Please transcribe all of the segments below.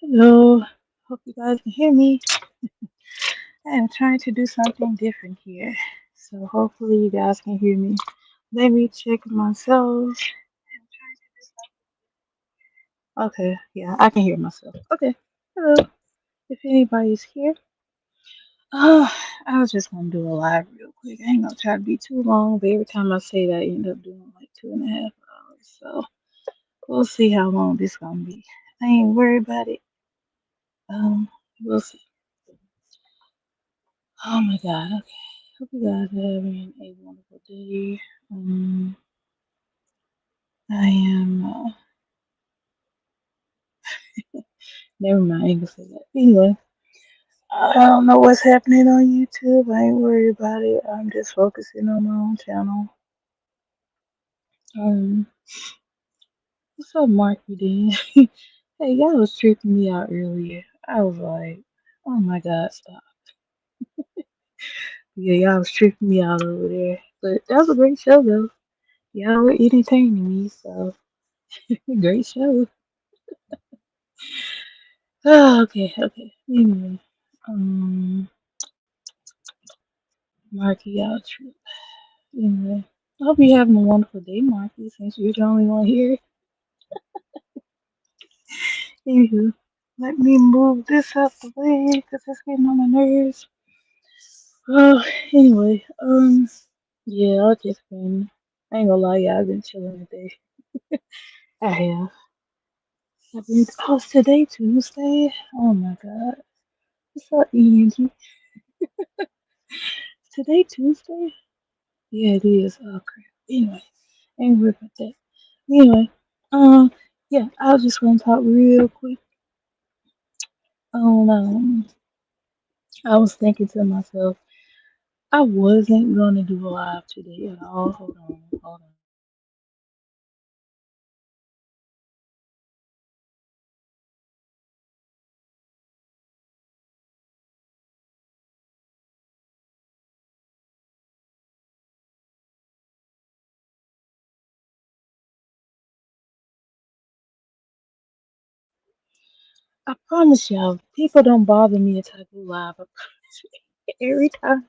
Hello, hope you guys can hear me. I am trying to do something different here, so hopefully you guys can hear me. Let me check myself. Okay, yeah, I can hear myself. Okay, hello. If anybody's here, oh, I was just gonna do a live real quick. I ain't gonna try to be too long, but every time I say that, I end up doing like 2.5 hours. So we'll see how long this gonna be. I ain't worried about it. Um, we'll see. Oh my God. Okay. Hope you guys are having a wonderful day. Um, I am. Never mind. I ain't gonna say that. Anyway, I don't know what's happening on YouTube. I ain't worried about it. I'm just focusing on my own channel. Um, what's up, Marky Dan? Hey, y'all was tripping me out earlier. I was like, oh my God, stop. Yeah, y'all was tripping me out over there. But that was a great show, though. Y'all were entertaining me, so great show. Oh, okay, okay. Anyway, um, Marky, y'all trip. Anyway, I hope you're having a wonderful day, Marky, since you're the only one here. Anywho, let me move this out the way because it's getting on my nerves. Oh, anyway, yeah, I just been, I ain't gonna lie, yeah, I've been chilling today. I have. Oh, it's today Tuesday? Oh my God. What's up, Angie? Today Tuesday? Yeah, it is. Oh, crap. Anyway, ain't worried about that. Anyway, um, yeah, I was just gonna talk real quick. I was thinking to myself, I wasn't gonna do a live today at all. Hold on, hold on. I promise y'all, people don't bother me until I go live. I promise you. Every time.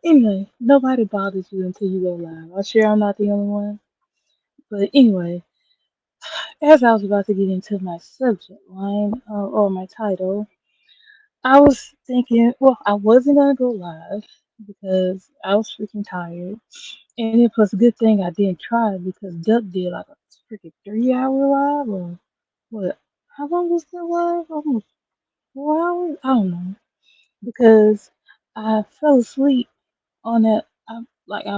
Anyway, nobody bothers you until you go live. I'm sure I'm not the only one. But anyway, as I was about to get into my subject line or my title, I was thinking, well, I wasn't gonna go live because I was freaking tired. And it was a good thing I didn't try because Duck did like a freaking 3 hour live or what? How long was that live? Almost 4 hours? I don't know. Because I fell asleep on that. I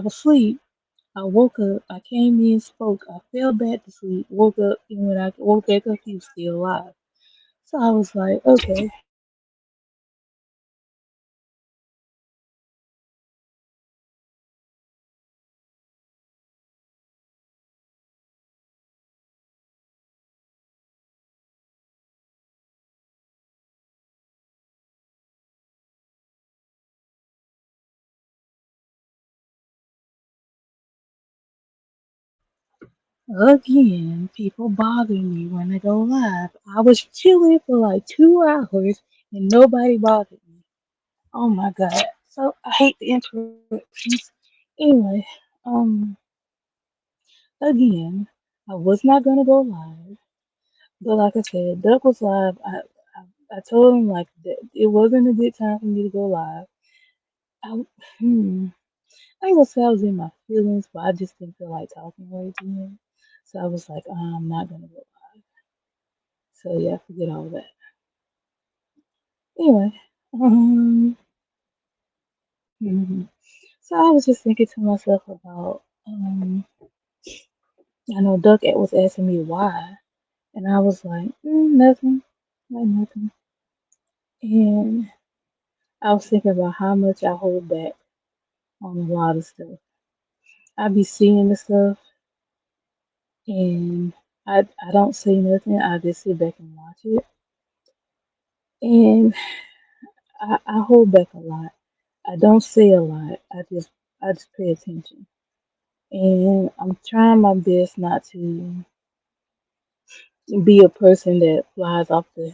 was asleep. I woke up. I came in, spoke. I fell back to sleep. Woke up, and when I woke back up, he was still alive. So I was like, okay. Again, people bother me when I go live. I was chilling for like 2 hours and nobody bothered me. Oh my god. So I hate the interruptions. Anyway, um, again, I was not gonna go live, but like I said, Duck was live. I told him like that it wasn't a good time for me to go live. I, hmm, I ain't gonna say I was in my feelings, but I just didn't feel like talking right to him. So I was like, I'm not gonna go live. So yeah, forget all that. Anyway, um, mhm. So I was just thinking to myself about, I know Duck was asking me why, and I was like, nothing, like nothing. And I was thinking about how much I hold back on a lot of stuff. I be seeing the stuff, and I don't say nothing. I just sit back and watch it, and I hold back a lot. I don't say a lot. I just pay attention, and I'm trying my best not to be a person that flies off the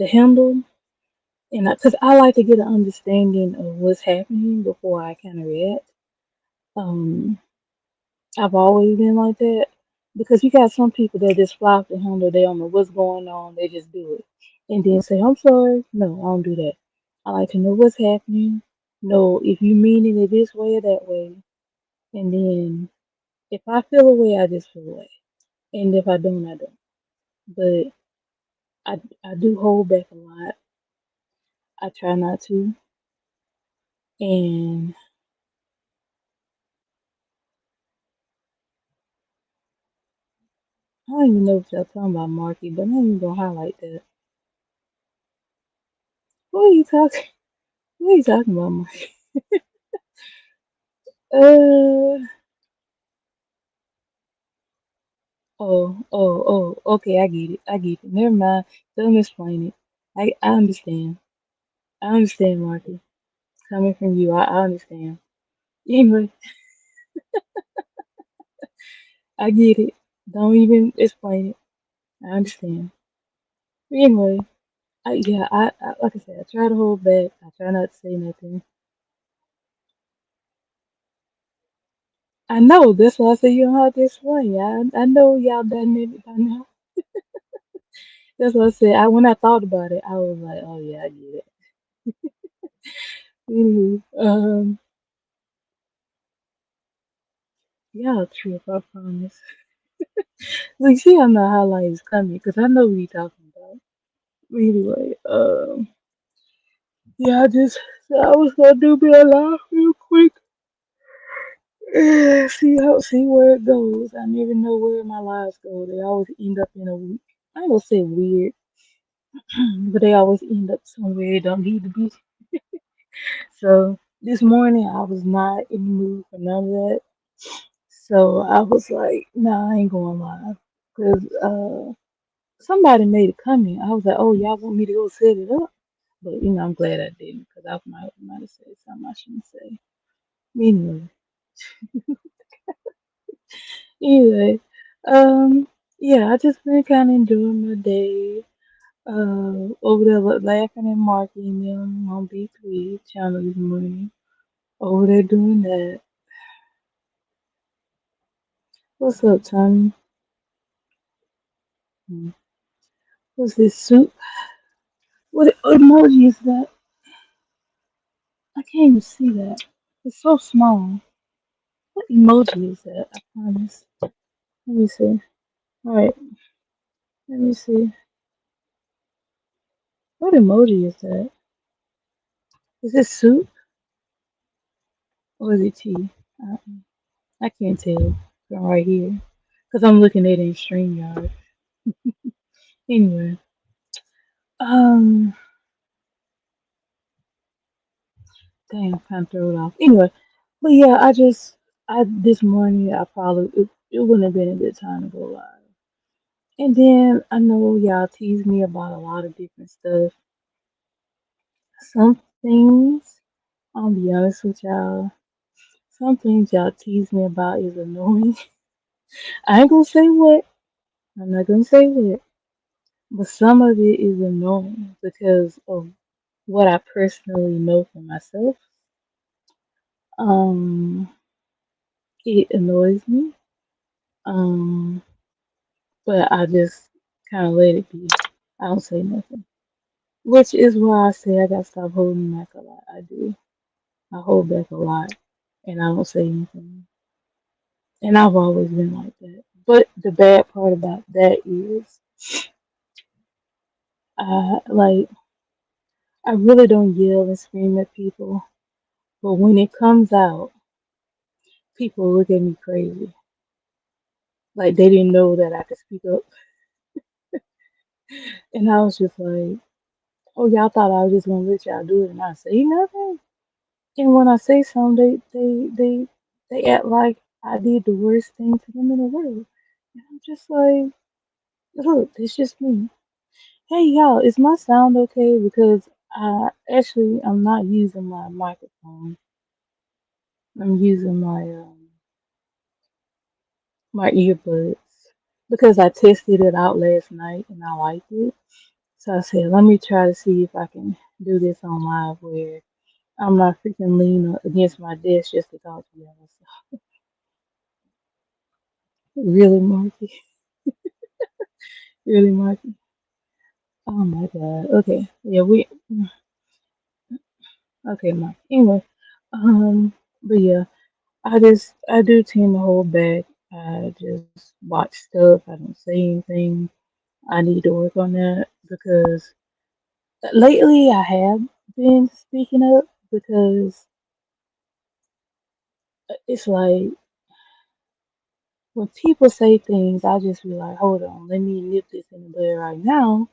handle, and because I like to get an understanding of what's happening before I kind of react. Um, I've always been like that because you got some people that just fly off the handle. They don't know what's going on. They just do it and then say, "I'm sorry." No, I don't do that. I like to know what's happening. Know if you meaning it this way or that way, and then if I feel a way, I just feel a way, and if I don't, I don't. But I do hold back a lot. I try not to, and I don't even know what y'all talking about, Marky, but I'm not even gonna highlight that. What are you talking? What are you talking about, Marky? Uh, okay, I get it. Never mind. Don't explain it. I understand. I understand, Marky. Coming from you, I understand. Anyway, I get it. Don't even explain it. I understand. Anyway, yeah, like I said, I try to hold back. I try not to say nothing. I know. That's why I say you don't have to explain. I know y'all done it by now. That's what I said. When I thought about it, I was like, oh yeah, I get it. Anywho, y'all trip. I promise. Like, see, I'm not highlights coming because I know what you talking about. Anyway, yeah, I just said I was gonna do me a live real quick. See where it goes. I never know where my lives go. They always end up in a week. I ain't gonna say weird, but they always end up somewhere they don't need to be. So this morning I was not in the mood for none of that. So I was like, nah, I ain't going live. Cause somebody made a comment. I was like, oh, y'all want me to go set it up? But I'm glad I didn't because I might have said something I shouldn't say. Anyway, anyway, um, yeah, I just been kind of enjoying my day. Over there laughing and marking them on B3 channel this morning. Over there doing that. What's up, Tommy? Hmm. What's this soup? What emoji is that? I can't even see that. It's so small. What emoji is that? I promise. Let me see. Alright, let me see. What emoji is that? Is it soup or is it tea? Uh, I can't tell from right here because I'm looking at it in StreamYard. Anyway, um, dang, I'm kind of thrown off. Anyway, but yeah, I this morning I probably it wouldn't have been a good time to go live. And then I know y'all tease me about a lot of different stuff. Some things, I'll be honest with y'all. Some things y'all tease me about is annoying. I ain't gonna say what. I'm not gonna say what. But some of it is annoying because of what I personally know for myself. Um, it annoys me. Um, but I just kind of let it be. I don't say nothing. Which is why I say I gotta stop holding back a lot. I do. I hold back a lot, and I don't say anything. And I've always been like that. But the bad part about that is, like I really don't yell and scream at people. But when it comes out, people look at me crazy. Like they didn't know that I could speak up. And I was just like, oh, y'all thought I was just gonna let y'all do it and not say nothing? And when I say something, they act like I did the worst thing to them in the world. And I'm just like, look, it's just me. Hey y'all, is my sound okay? Because I'm not using my microphone. I'm using my earbuds because I tested it out last night and I liked it. So I said, let me try to see if I can do this on live where I'm not freaking leaning against my desk just to talk to y'all. So, really, Marky? Really, Marky? Oh my God. Okay. Yeah, okay, Mark. Anyway, but yeah, I do tend to hold back. I just watch stuff. I don't say anything. I need to work on that because lately I have been speaking up because it's like when people say things, I just be like, hold on, let me nip this in the bud right now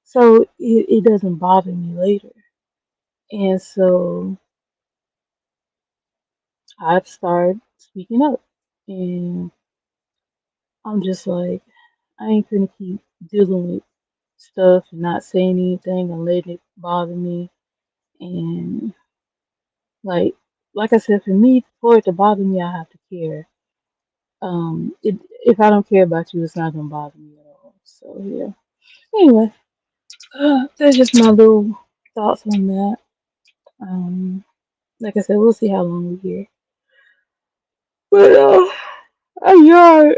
so it doesn't bother me later. And so I've started speaking up. And I'm just like, I ain't gonna keep dealing with stuff and not saying anything and letting it bother me. And like, like I said, for me, for it to bother me, I have to care. If I don't care about you, it's not gonna bother me at all. So yeah. Anyway, that's just my little thoughts on that. Um, like I said, we'll see how long we're here. But I yawn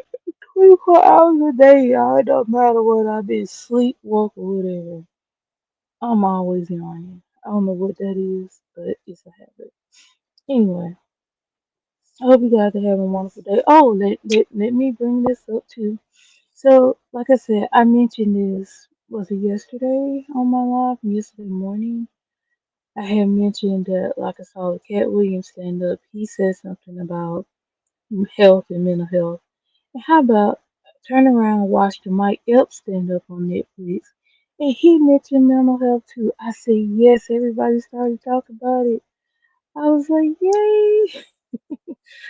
24 hours a day, y'all. It don't matter what I've been sleep, walk, or whatever. I'm always yawning. I don't know what that is, but it's a habit. Anyway, I hope you guys are having a wonderful day. Oh, let me bring this up too. So, like I said, I mentioned this, was it yesterday on my live, yesterday morning? I had mentioned that, like I saw Cat Williams stand up. He said something about health and mental health. And how about turn around and watch the Mike Epps stand up on Netflix? And he mentioned mental health too. I said, yes, everybody started talking about it. I was like, yay.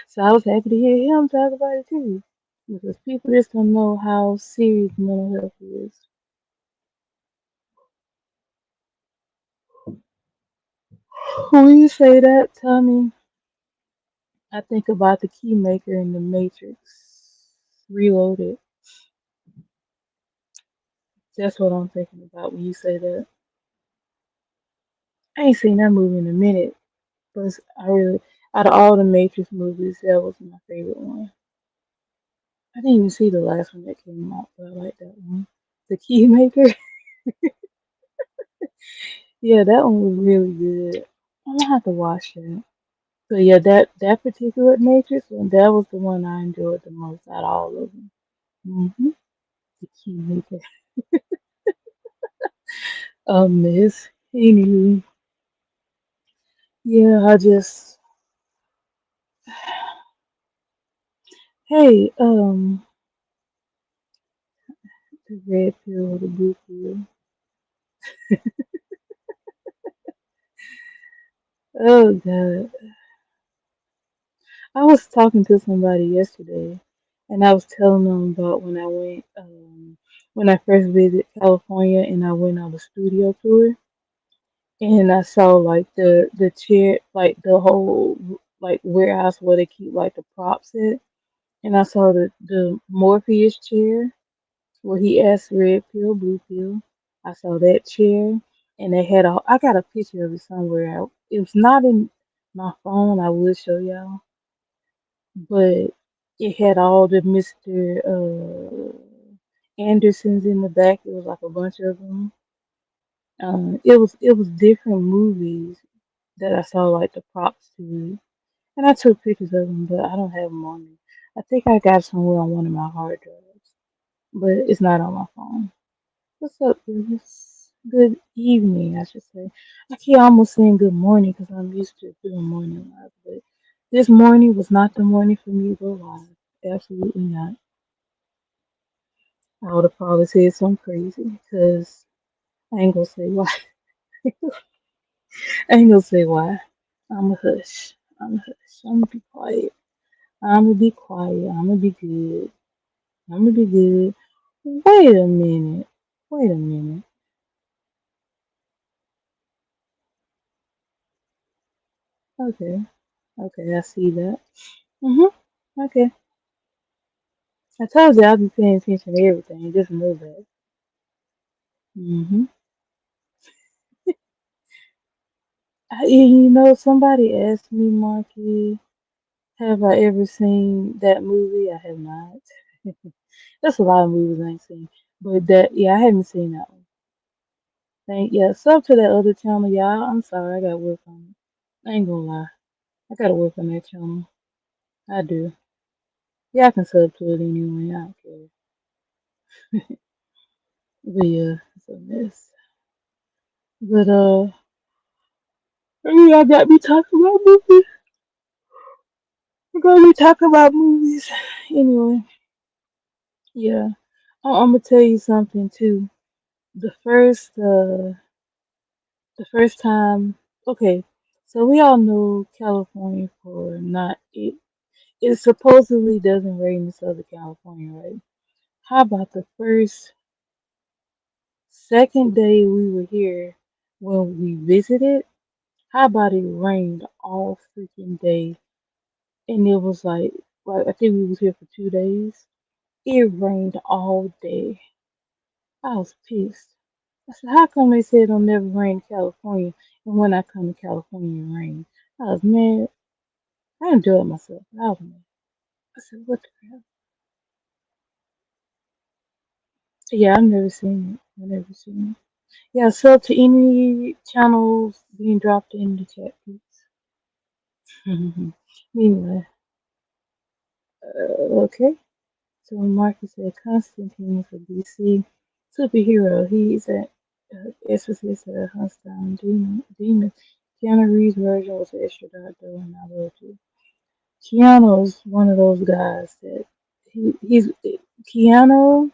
So I was happy to hear him talk about it too. Because people just don't know how serious mental health is. When you say that, Tommy, I think about the Keymaker in the Matrix Reloaded. That's what I'm thinking about when you say that. I ain't seen that movie in a minute, but I really, out of all the Matrix movies, that was my favorite one. I didn't even see the last one that came out, but I like that one. The Keymaker, yeah, that one was really good. I'm gonna have to watch that. So yeah, that particular Matrix one, that was the one I enjoyed the most out of all of them. The Keymaker. Miss. Anywho, yeah, I just, hey, the red pill or the blue pill. Oh God. I was talking to somebody yesterday, and I was telling them about when I first visited California, and I went on the studio tour, and I saw like the chair, like the whole like warehouse where they keep like the props at. And I saw the Morpheus chair where he asked red pill, blue pill. I saw that chair, and they had a. I got a picture of it somewhere. It was not in my phone. I would show y'all, but it had all the Mr. Andersons in the back. It was like a bunch of them. It was different movies that I saw like the props to, and I took pictures of them, but I don't have them on me. I think I got somewhere on one of my hard drives, but it's not on my phone. What's up, Bruce? Good evening, I should say. I keep almost saying good morning because I'm used to doing morning live, but this morning was not the morning for me to go live. Absolutely not. I would have probably said something crazy because I ain't gonna say why. I ain't gonna say why. I'm a hush. I'm a hush. I'm gonna be quiet. I'm gonna be quiet. I'm gonna be good. I'm gonna be good. Wait a minute. Wait a minute. Okay. Okay, I see that. Mhm. Okay. I told you I'll be paying attention to everything. Just know that. Somebody asked me, Marky, have I ever seen that movie? I have not. That's a lot of movies I ain't seen. But that, yeah, I haven't seen that one. Yeah, sub to that other channel, y'all. I'm sorry, I gotta work on it. I ain't gonna lie. I gotta work on that channel. I do. Yeah, I can sub to it anyway. I don't care. But yeah, it's a mess. But y'all got me talking about movies. We're gonna be talking about movies. Anyway, yeah. I'm gonna tell you something too. The first, the first time. Okay, so we all know California for not it. It supposedly doesn't rain in Southern California, right? How about the second day we were here when we visited? How about it rained all freaking day, and it was like I think we was here for 2 days. It rained all day. I was pissed. I said, how come they said it'll never rain in California, and when I come to California, it rains? I was mad. I enjoyed myself. I was mad. I said, what the hell? Yeah, I've never seen it. I've never seen it. Yeah, sub to any channels being dropped in the chat, please. Anyway, okay. So Marcus said Constantine is a DC superhero. He's an exorcist that hunts down demons. Keanu Reeves' version was extra dark though, and I love it. Keanu is one of those guys that he's Keanu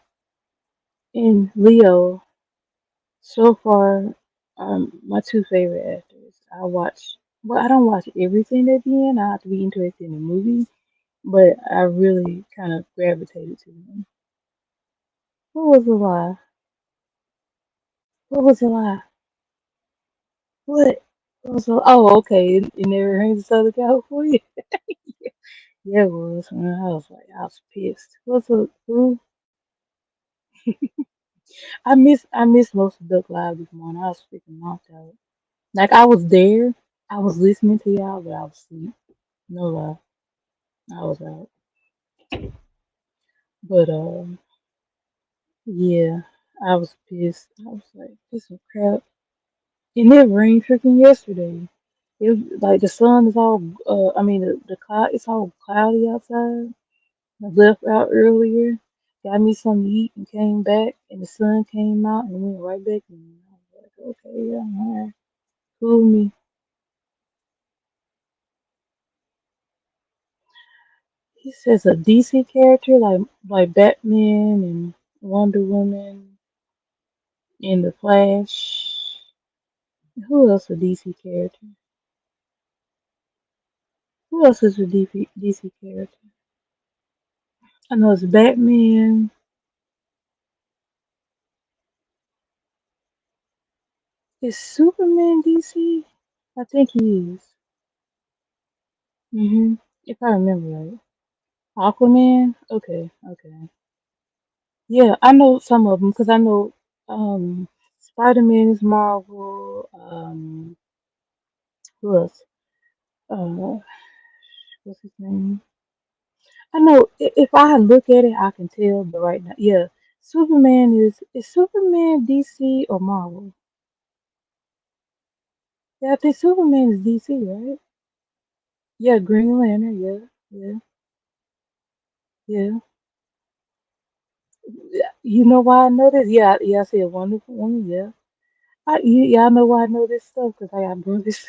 and Leo so far my two favorite actors. I don't watch everything they're in. I have to be interested in the movie, but I really kind of gravitated to them. What was the lie? What was the lie? What? What was the, oh, okay. It never rains in Southern California. Yeah, it was. Man, I was pissed. What's up? Who? I missed most of Duck Live this morning. I was freaking knocked out. Like I was there, I was listening to y'all, but I was asleep. No lie, I was out. But yeah, I was pissed. I was like, this is crap. And it rained freaking yesterday. It was like the sun is all. I mean the cloud. It's all cloudy outside. I left out earlier, got me something to eat, and came back, and the sun came out and went right back in. I was like, okay, yeah, alright, cool me. He says a DC character like Batman and Wonder Woman and the Flash. Who else a DC character? Who else is a DC character? I know it's Batman. Is Superman DC? I think he is. If I remember right. Aquaman. Okay, okay. Yeah, I know some of them because I know Spider-Man is Marvel. Who else? Uh, what's his name? I know if I look at it, I can tell. But right now, yeah, Superman is Superman DC or Marvel? Yeah, I think Superman is DC, right? Yeah, Green Lantern. Yeah, yeah, yeah. Yeah, you know why I know this? Yeah, yeah. I said Wonderful Woman. Yeah, y'all know why I know this stuff because I got brothers.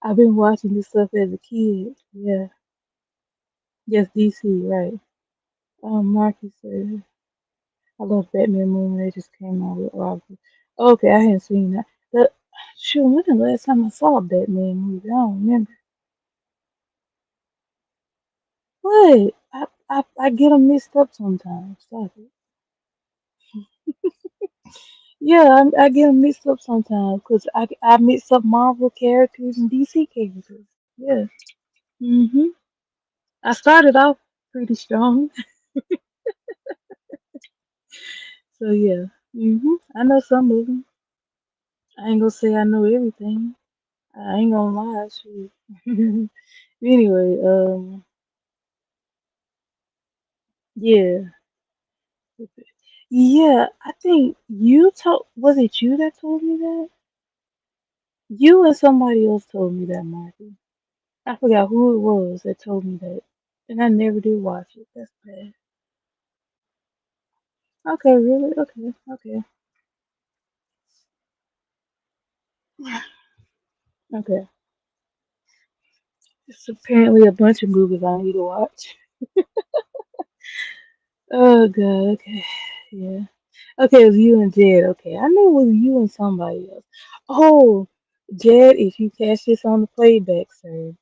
I've been watching this stuff as a kid. Yeah, yes, DC, right? Marcus said, I love Batman movie. They just came out with Robert. Okay, I hadn't seen that. The Sure, when the last time I saw a Batman movie? I don't remember. What? I get them mixed up sometimes. Stop it. Yeah, I get them mixed up sometimes because I mix up Marvel characters and DC characters. Yeah. Mhm. I started off pretty strong, so yeah. Mhm. I know some of them. I ain't gonna say I know everything. I ain't gonna lie, shit. Anyway, yeah, yeah. I think you told. Was it you that told me that? You and somebody else told me that, Marty. I forgot who it was that told me that, and I never did watch it. That's bad. Okay, really? Okay, okay, okay. It's apparently a bunch of movies I need to watch. Oh god. Okay. Yeah. Okay, it was you and Jed. Okay, I knew it was you and somebody else. Oh, Jed, if you catch this on the playback, sir,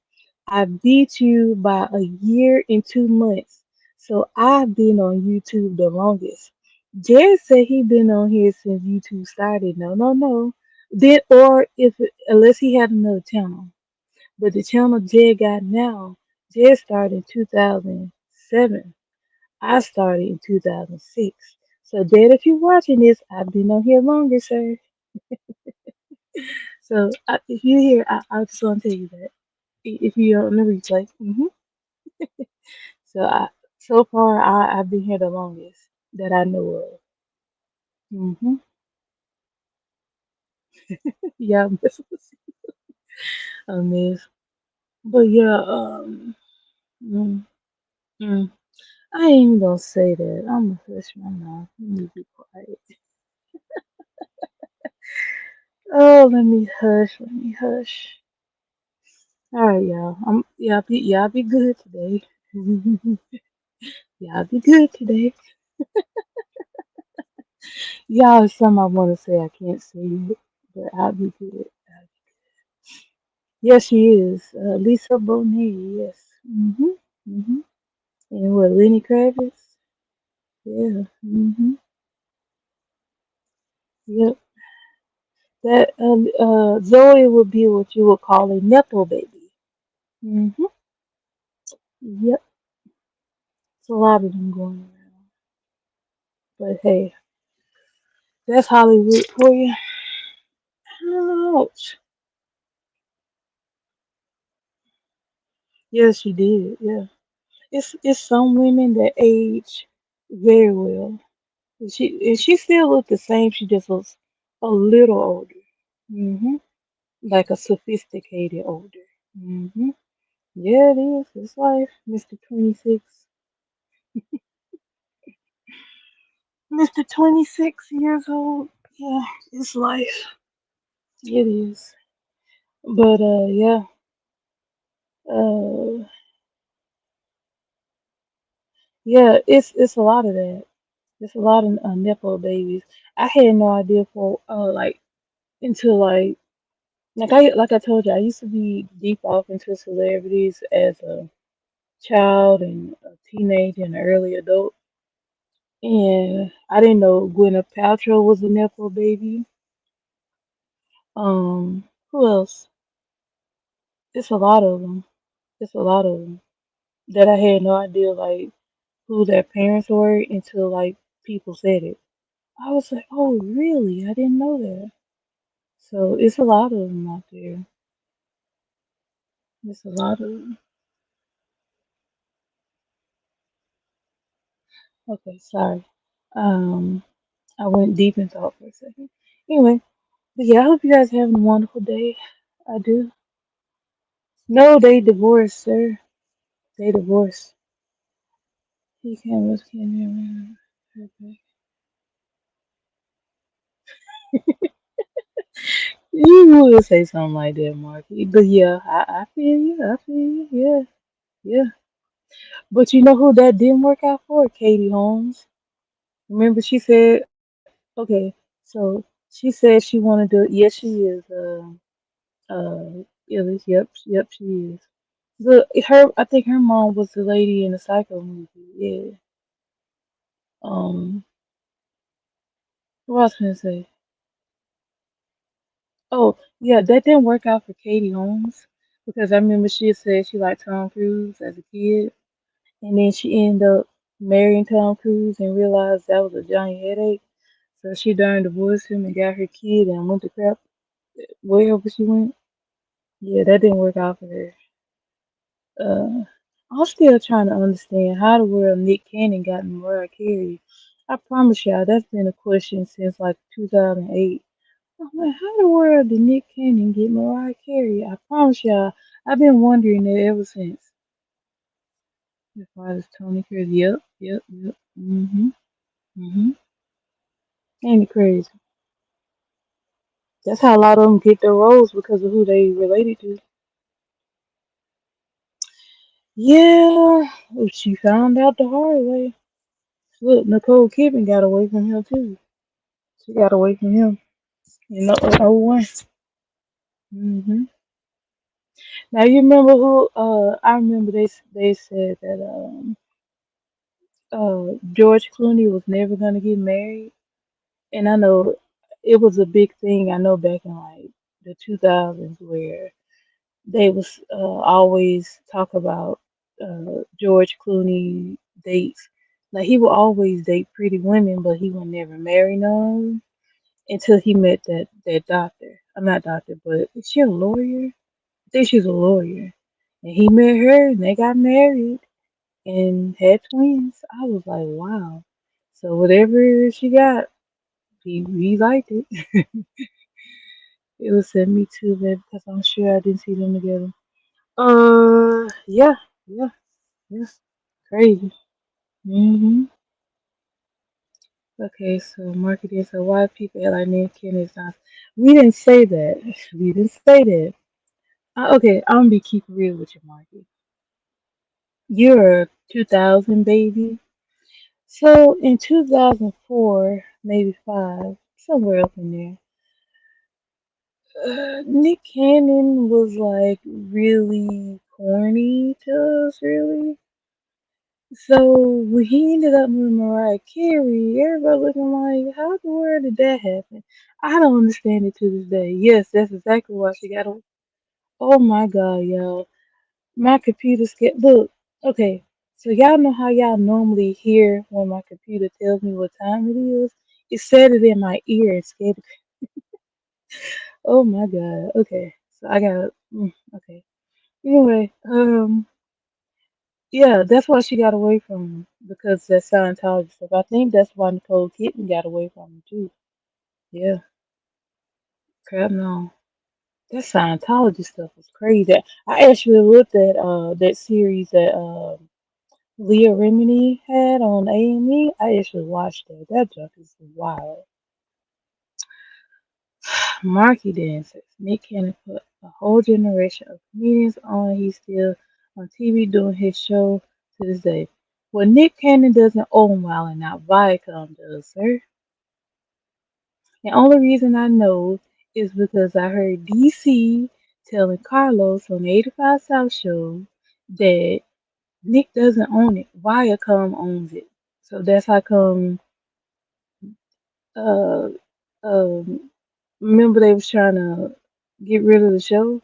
I beat you by a year and 2 months. So I've been on YouTube the longest. Jed said he been on here since YouTube started. No, no, no. Then, or if unless he had another channel, but the channel Jed got now, Jed started in 2007. I started in 2006. So, Dad, if you're watching this, I've been on here longer, sir. So, if you hear, I just want to tell you that. If you're on the replay. So, so far, I've been here the longest that I know of. Hmm. Yeah, I miss. But yeah, mm, mm, I ain't even gonna say that. I'm a freshman now. Let me be quiet. Oh, let me hush. Let me hush. All right, y'all. Y'all be good today. Y'all be good today. Y'all is something I want to say. I can't say it, but I'll be good. Yes, she is. Lisa Bonet. Yes. Mhm. And what? Lenny Kravitz. Yeah. Yep. That Zoe would be what you would call a nepo baby. Mhm. Yep. It's a lot of them going around. But hey, that's Hollywood for you. Ouch. Yes, she did. Yeah. It's some women that age very well. And she still looked the same. She just looks a little older. Like a sophisticated older. hmm Yeah, it is. It's life, Mr. 26. Mr. 26 years old. Yeah, it's life. It is. But yeah. Uh, yeah. It's a lot of that. It's a lot of nepo babies. I had no idea for like until like I told you, I used to be deep off into celebrities as a child and a teenager and an early adult. And I didn't know Gwyneth Paltrow was a Nepo baby. Who else? It's a lot of them. It's a lot of them. that I had no idea like who their parents were until like people said it. I was like, oh really? I didn't know that. So it's a lot of them out there. It's a lot of them. Okay, sorry. Um, I went deep in thought for a second. Anyway, but yeah, I hope you guys are having a wonderful day. I do. No, they divorced, sir. They divorced. He came with Kim. Okay. You would say something like that, Marky. But yeah, I feel you. I feel you. Yeah, yeah. But you know who that didn't work out for? Katie Holmes. Remember, she said, okay, so she said she wanted to. Yes, she is. Illich. Yep, yep, she is. I think her mom was the lady in the Psycho movie. Yeah. What was I gonna say? Oh, yeah, that didn't work out for Katie Holmes because I remember she had said she liked Tom Cruise as a kid, and then she ended up marrying Tom Cruise and realized that was a giant headache. So she darn divorced him and got her kid and went to crap wherever she went. Yeah, that didn't work out for her. Uh, I'm still trying to understand how the world Nick Cannon got Mariah Carey. I promise y'all that's been a question since like 2008. I'm like, how the world did Nick Cannon get Mariah Carey? I promise y'all, I've been wondering that ever since. As far as Tony Curtis, yep, yep, yep. Mm-hmm. Ain't it crazy? That's how a lot of them get their roles because of who they related to. Yeah, well, she found out the hard way. Look, Nicole Kidman got away from him too. She got away from him. You know, oh one. Mm-hmm. Now you remember who? I remember they said that George Clooney was never gonna get married, and I know it was a big thing. I know back in like the 2000s where they was always talk about George Clooney dates. Like he would always date pretty women, but he would never marry none until he met that doctor. I'm not doctor, but is she a lawyer? I think she's a lawyer. And he met her, and they got married and had twins. I was like, wow. So whatever she got, he liked it. It was send me too, baby, because I'm sure I didn't see them together. Yeah, yeah, yeah. Crazy. Mm-hmm. Okay, so marketing. So why people act like Nick Cannon is not? We didn't say that. We didn't say that. Okay, I'm gonna be keep real with you, Marky. You're a 2000 baby. So in 2004, maybe five, somewhere up in there, Nick Cannon was like really corny to us, really. So when he ended up with Mariah Carey, everybody looking like, how the world did that happen? I don't understand it to this day. Yes, that's exactly why she got a. Oh my God, y'all. My computer scared. Look, okay. So y'all know how y'all normally hear when my computer tells me what time it is? It said it in my ear and scared. Oh my God. Okay. So I got. Okay. Anyway, yeah, that's why she got away from him because that Scientology stuff. I think that's why Nicole Kidman got away from him too. Yeah, crap no. That Scientology stuff was crazy. I actually looked at that series that Leah Remini had on A&E. I actually watched that. That junk is wild. Marky dancers. Nick Cannon put a whole generation of comedians on. He's still on TV doing his show to this day. Well, Nick Cannon doesn't own Wild and Out. Viacom does, sir. The only reason I know is because I heard DC telling Carlos on the 85 South show that Nick doesn't own it. Viacom owns it. So that's how come uh remember they was trying to get rid of the show?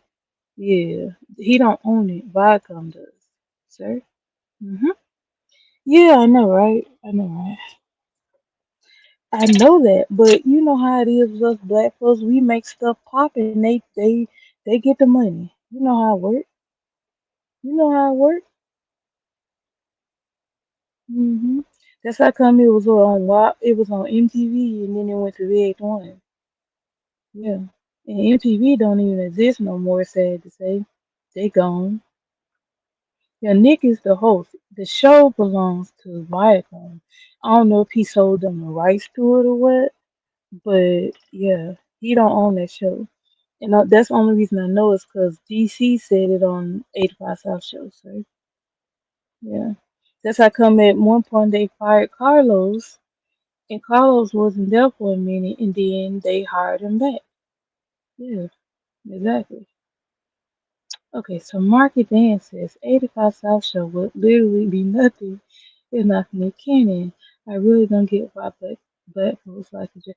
Yeah. He don't own it. Viacom does, sir. Hmm. Yeah, I know, right? I know, right? I know that, but you know how it is with us black folks. We make stuff pop, and they get the money. You know how it works. You know how it works. Hmm. That's how come it was on it was on MTV, and then it went to VH1. Yeah, and MTV don't even exist no more. Sad to say, they gone. Yeah, Nick is the host. The show belongs to Viacom. I don't know if he sold them the rights to it or what, but yeah, he don't own that show. And that's the only reason I know is because DC said it on 85 South Show. So yeah, that's how come at one point they fired Carlos, and Carlos wasn't there for a minute, and then they hired him back. Yeah, exactly. Okay, so Marky Dan says 85 South Show would literally be nothing if not for Nick Cannon. I really don't get why black folks like to drag.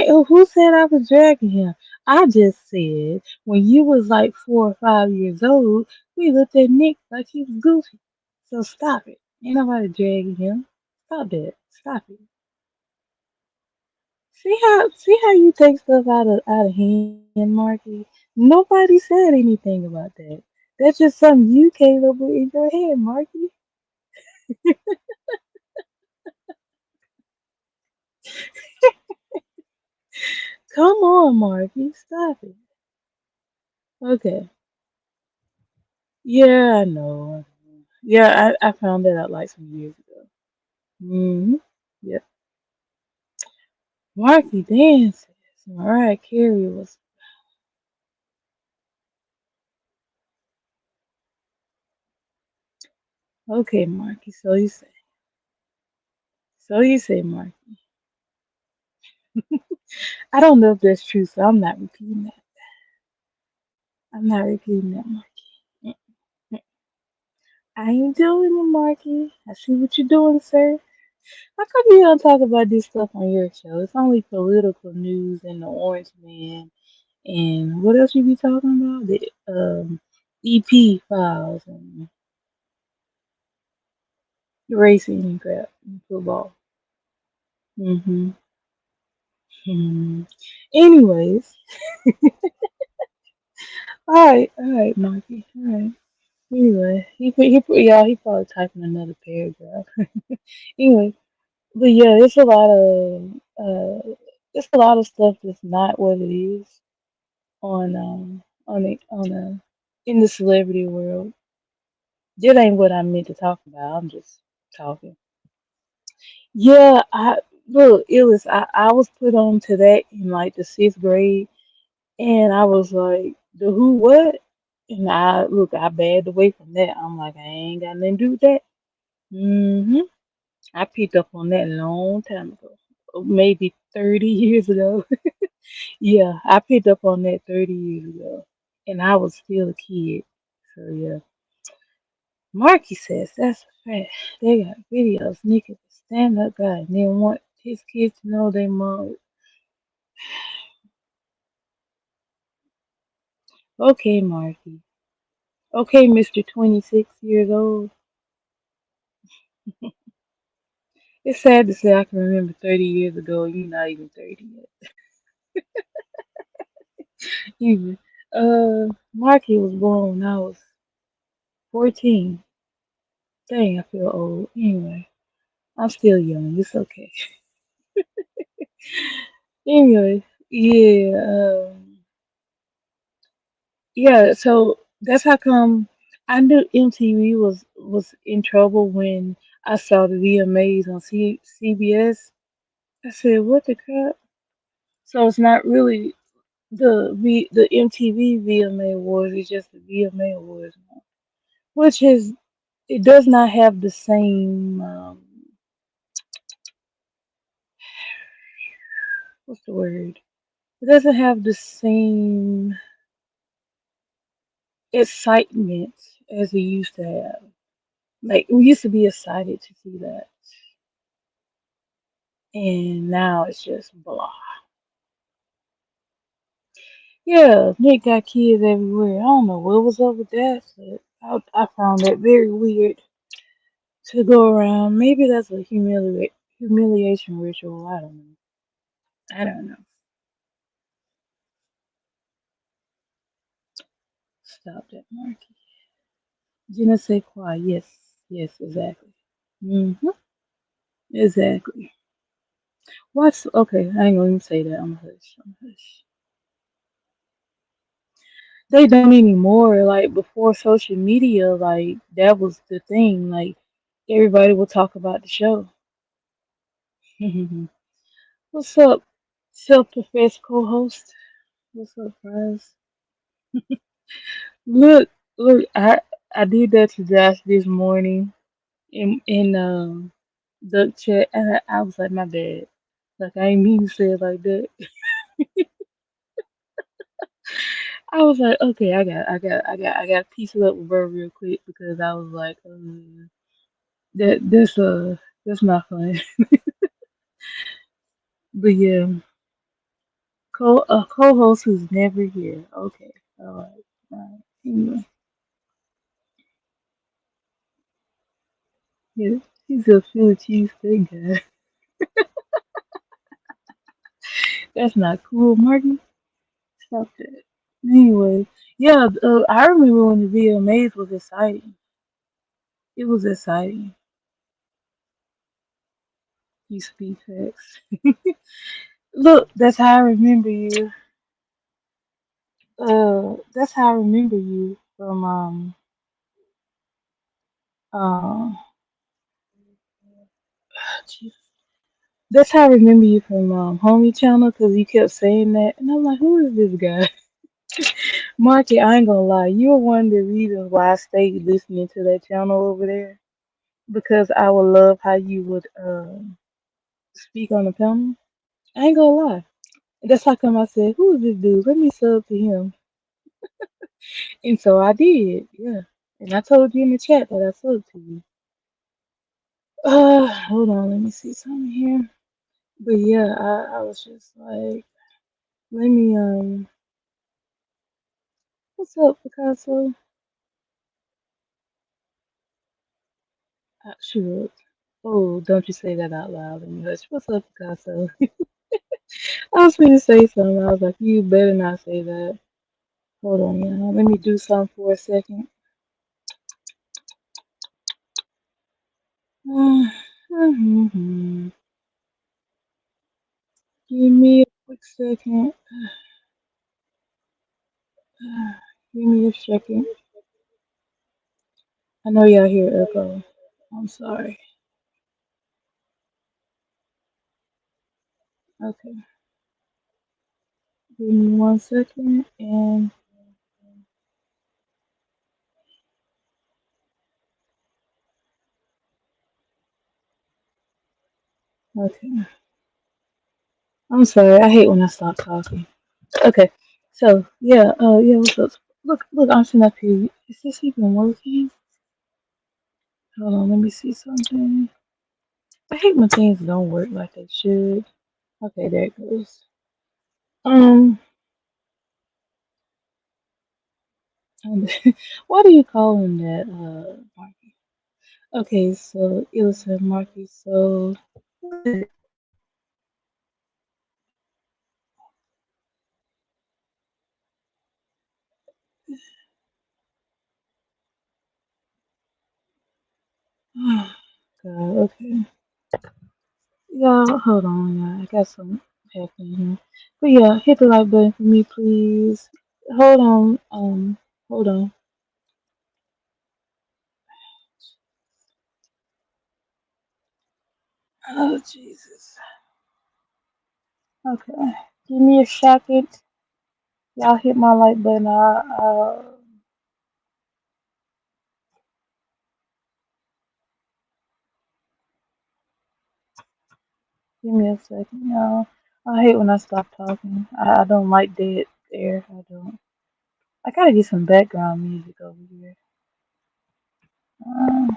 Who said I was dragging him? I just said when you was like 4 or 5 years old, we looked at Nick like he was goofy. So stop it. Ain't nobody dragging him. Stop that. Stop it. See how you take stuff out of hand, Marky? Nobody said anything about that. That's just something you came up with in your head, Marky. Come on, Marky. Stop it. Okay. Yeah, I know. Yeah, I found that out like some years ago. Hmm. Yep. Marky dances. Mariah Carey was okay, Marky. So you say, Marky. I don't know if that's true, so I'm not repeating that. I'm not repeating that, Marky. I ain't doing it, Marky. I see what you're doing, sir. How come you don't talk about this stuff on your show? It's only political news and the Orange Man. And what else you be talking about? The EP files and racing and crap and football. Hmm. Hmm. Anyways, all right, Marky, all right. Anyway, he probably typing another paragraph. Anyway, but yeah, it's a lot of stuff that's not what it is on in the celebrity world. That ain't what I meant to talk about. I'm just talking. Yeah, I look, I was put on to that in like the 6th grade, and I was like, the who what? And I backed away from that. I'm like, I ain't got nothing to do with that. I picked up on that a long time ago, maybe 30 years ago. Yeah, I picked up on that 30 years ago, and I was still a kid. So yeah, Marky says that's a fact. They got videos. Nick is a stand-up guy, and they want his kids to know they mom. Okay, Marky. Okay, Mr. 26 years old. It's sad to say I can remember 30 years ago. You're not even 30 yet. Even. Marky was born when I was 14. Dang, I feel old. Anyway, I'm still young. It's okay. Anyway, yeah, yeah. So that's how come I knew MTV was in trouble when I saw the VMAs on CBS. I said, "What the crap?" So it's not really the MTV VMA Awards. It's just the VMA Awards, now, which is it does not have the same what's the word? It doesn't have the same excitement as it used to have. Like we used to be excited to see that, and now it's just blah. Yeah, Nick got kids everywhere. I don't know what was up with that, but I found that very weird. to go around. Maybe that's a humiliation ritual. I don't know. I don't know. Stop that, Marky. Je ne sais quoi. Yes, yes, exactly. Hmm. Exactly. What's okay? I ain't gonna even say that. I'm hush. I'm hush. They don't anymore. Like before social media, like that was the thing. Like everybody would talk about the show. What's up, self-professed co-host? What's up, guys? Look, look, I did that to Josh this morning in the chat, and I was like, my bad. Like I ain't mean to say it like that. I was like, okay, I got to piece it up with her real quick because I was like, that's not fun. But yeah, co-host who's never here. Okay, all right. Anyway, yeah, he's a Philly cheesesteak guy. That's not cool, Martin. Stop that. Anyway, yeah, I remember when the VMAs was exciting. It was exciting. You speak facts. Look, that's how I remember you. That's how I remember you from uh, jeez. That's how I remember you from Homie Channel because you kept saying that, and I'm like, who is this guy? Marky, I ain't gonna lie, you're one of the reasons why I stayed listening to that channel over there because I would love how you would speak on the panel. I ain't gonna lie. That's how come I said, who is this dude? Let me sub to him. And so I did, yeah. And I told you in the chat that I subbed to you. Hold on, let me see something here. But yeah, I was just like, let me what's up, Picasso? Sure. Oh, don't you say that out loud in English. What's up, Picasso? I was going to say something. I was like, you better not say that. Hold on, y'all. Let me do something for a second. Give me a quick second. Give me a second. I know y'all hear echo. I'm sorry. Okay. Give me 1 second and okay. I'm sorry. I hate when I stop talking. Okay. So yeah, what's up? Look, I'm sitting up here. Is this even working? Hold on, let me see something. I hate when things don't work like they should. Okay, there it goes. Um, what do you call him that? Marky? Okay, so it was a Marky. So God, okay. Yeah, hold on, yeah. I got some happening here. But yeah, hit the like button for me, please. Hold on, hold on. Oh Jesus. Okay, give me a second. Y'all hit my like button. Give me a second, y'all. I hate when I stop talking. I don't like dead air. I don't. I gotta get some background music over here. Um,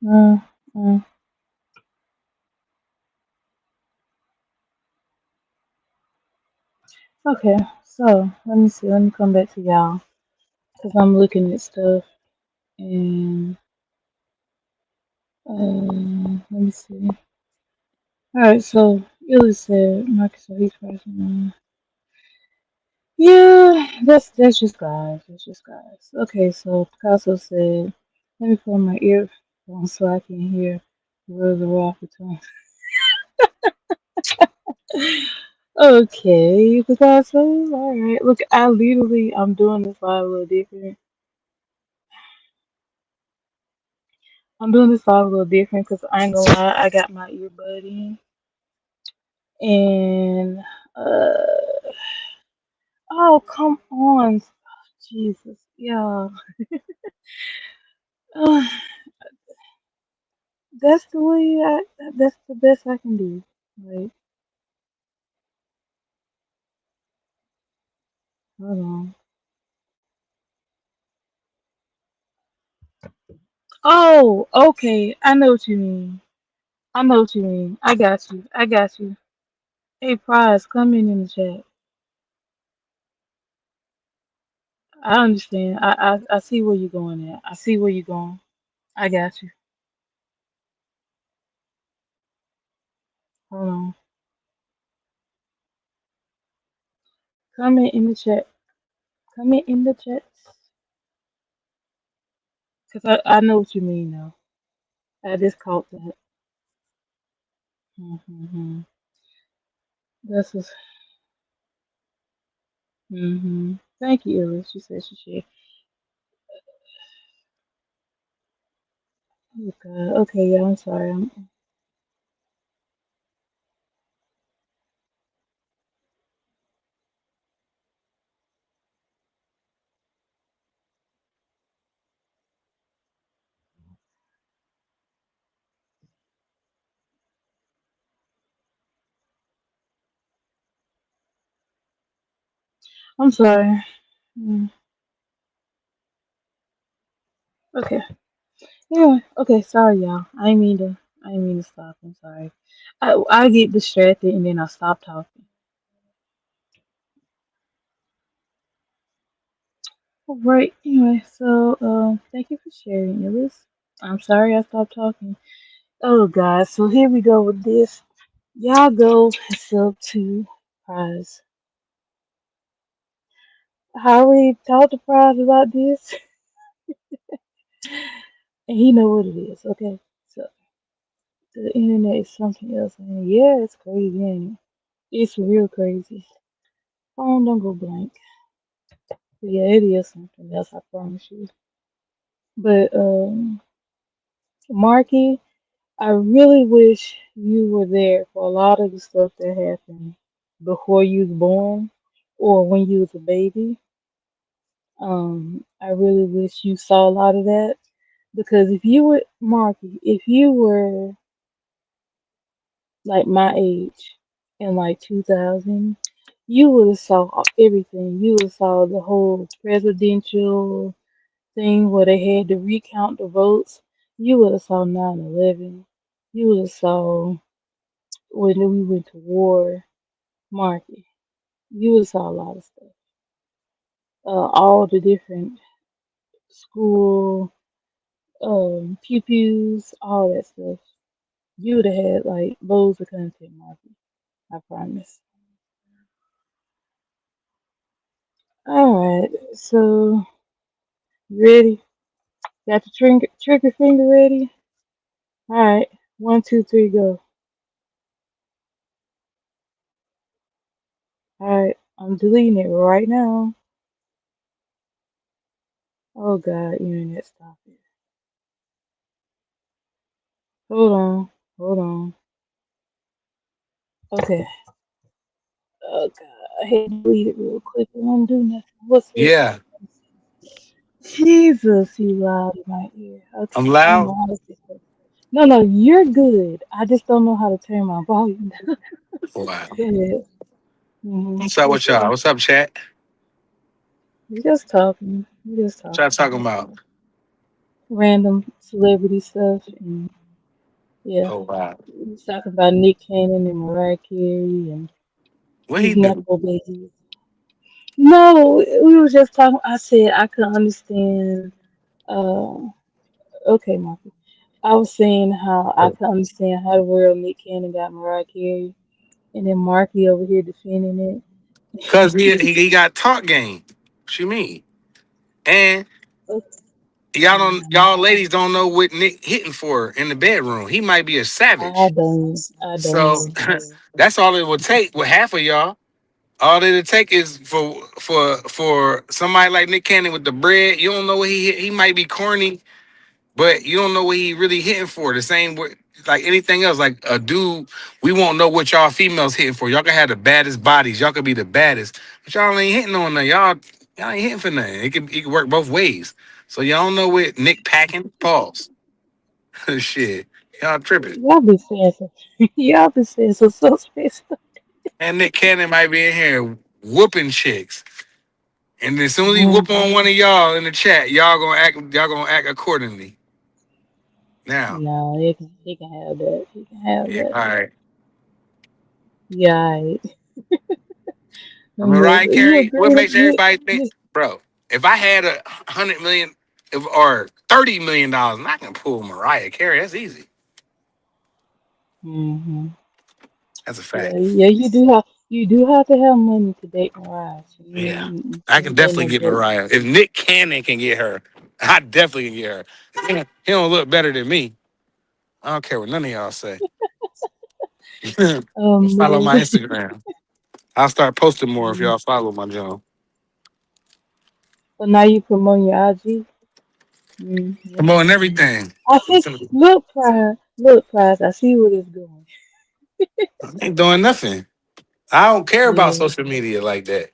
mm, mm. Okay, so let me see. Let me come back to y'all because I'm looking at stuff and let me see. All right, so Illy said Marcus so he's person. Yeah, that's just guys. That's just guys. Okay, so Picasso said, "Let me put my earphones so I can hear the words of off between." Okay, Picasso. All right. Look, I'm doing this live a little different. I'm doing this live a little different because I ain't gonna lie, I got my earbud in and uh oh come on, Jesus, yeah. Uh, that's the way that's the best I can do. Like, hold on. Oh, okay. I know what you mean. I know what you mean. I got you. I got you. Hey, Prize, come in the chat. I understand. I see where you're going at. I see where you're going. I got you. Hold on. Comment in the chat. Comment in the chat. Because I know what you mean now. I just caught that. Mm-hmm. That's just. Mm-hmm. Thank you, Illa. She said she shared. Oh, God. Okay, yeah, I'm sorry. I'm sorry. Mm, okay. Yeah. Okay. Sorry, y'all. I didn't mean to. I didn't mean to stop. I'm sorry. I get distracted and then I stop talking. All right. Anyway, so thank you for sharing, Illis. I'm sorry I stopped talking. Oh God. So here we go with this. Y'all go sub to Prize. I already talked to Prize about this, and he know what it is. Okay. So the internet is something else, and yeah, it's crazy, ain't it? It's real crazy. Phone don't go blank. But yeah, it is something else. I promise you. But Marky, I really wish you were there for a lot of the stuff that happened before you was born or when you was a baby. I really wish you saw a lot of that because if you were Marky, if you were like my age in like 2000, you would have saw everything. You would have saw the whole presidential thing where they had to recount the votes. You would have saw 9/11. You would have saw when we went to war, Marky. You would have saw a lot of stuff. All the different school pew pews, all that stuff. You would have had like loads of content, Marky. I promise. All right, so you ready? Got the trigger finger ready? All right, one, two, three, go. All right, I'm deleting it right now. Oh God, internet, stop it. Hold on, hold on. Okay. Oh God, I had to delete it real quick. It won't do nothing. What's this? Yeah, Jesus, you loud in my ear. I'm Okay, I don't know loud. how to fix it. No, no, you're good. I just don't know how to turn my volume down. Wow. Go ahead. Mm-hmm. What's up What's with y'all? this? What's up, chat? We just talking. We just What y'all talking. talking about? Random celebrity stuff and yeah. Oh wow. We was talking about Nick Cannon and Mariah Carey and What these he do? Nepo babies. No, we were just talking. I said I could understand. Uh, okay, Marky. I was saying how I could understand how the world Nick Cannon got Mariah Carey, and then Marky over here defending Cause it. he got talk game. What you mean? And Mhm. y'all ladies don't know what Nick hitting for in the bedroom. He might be a I savage. don't. I don't So even care. that's all it would take with half of y'all. All it would take is for somebody like Nick Cannon with the bread. You don't know what he hit. He might be corny, but you don't know what he really hitting for. The same way, like anything else, like a dude, we won't know what y'all females hitting for. Y'all can have the baddest bodies. Y'all could be the baddest, but y'all ain't hitting on nothing. Y'all ain't hitting for nothing. It can work both ways. So y'all don't know what Nick packing. Pause. Shit, y'all tripping. Y'all be saying some. Y'all be saying some suspect stuff. And Nick Cannon might be in here whooping chicks. And as soon as he whoop on Mhm. one of y'all in the chat, y'all gonna act accordingly. Now, No, he can have that. He can have yeah, that. all right. Yeah, Mariah you Carey, what agree? makes everybody think, bro? If I had 100 million or $30 million, I'm not gonna pull Mariah Carey. That's easy. Mm-hmm. That's a Yeah, fact. yeah, you do have to have money to date Mariah. Yeah, You I can can't let definitely no get broke. Mariah. If Nick Cannon can get her, I definitely can get her. He don't look better than me. I don't care what none of y'all say. Follow Man. my Instagram. I'll start posting more if Mm. y'all follow my channel. So now you promote your IG. Promoting Okay. everything. I see. Look, prize. I see where it's going. I ain't doing nothing. I don't care about Yeah. social media like that.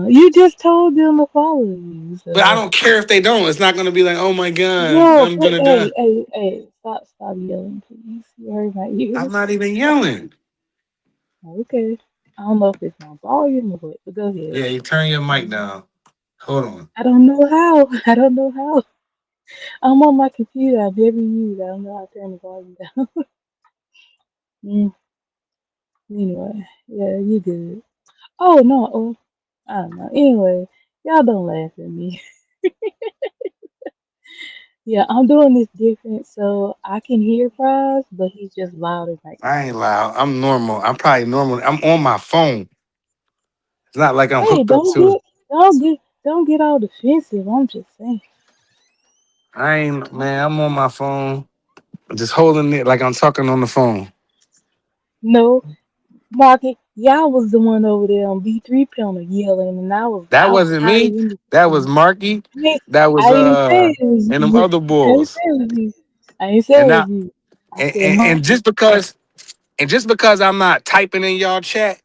You just told them to follow you, But I so. don't care if they don't. It's not gonna be like, oh my god, Bro, I'm gonna hey, die. hey, hey, stop yelling, please. You hurt my I'm ears. not even yelling. Okay. I don't know if it's my volume or what, but go ahead. Yeah, you turn your mic Mhm. down. Hold on. I don't know how. I don't know how. I'm on my computer. I never use. I don't know how to turn the volume down. Mm, anyway, yeah, you good. Oh no, I don't know. Anyway, y'all don't laugh at me. Yeah, I'm doing this different so I can hear Prize, but he's just louder right I now. ain't loud. I'm normal. I'm probably normal. I'm on my phone. It's not like I'm Hey, hooked up to it. don't get all defensive. I'm just saying. I ain't man, I'm on my phone. Just holding it like I'm talking on the phone. No, Marky, y'all was the one over there on B3 panel yelling, and That I was wasn't tired of me. you. That was Marky. I ain't, That was I ain't say it was and them you. other I ain't bulls. say it was you. I ain't say And it was now you. I and, said and, and Marky. just because I'm not typing in y'all chat,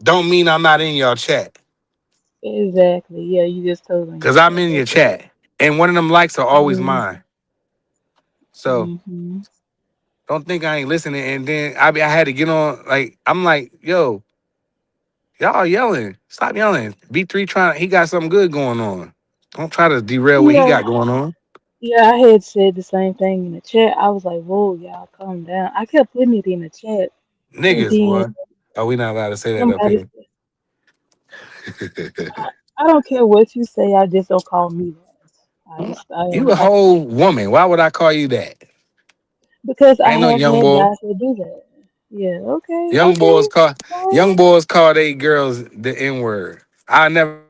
don't mean I'm not in y'all chat. Exactly. Yeah, you just told on Cause I'm yourself. in your Okay. chat. And one of them likes are always mine. So Mm-hmm. don't think I ain't listening. And then I had to get on like I'm like, yo, y'all yelling. Stop yelling. B3 trying he got something good going on. Don't try to derail what he Yeah, got going on. yeah, I had said the same thing in the chat. I was like, "Whoa, y'all, calm down." I kept putting it in the chat, and Niggas, then boy. Oh, we not allowed to say that up somebody here. said, I don't care what you say. I just don't call me that. You a whole woman. Why would I call you that? Because I I ain't no have young had boy. guys that do that. Yeah. Okay. Young boys Okay. call Fine. young boys call they girls the N word. I never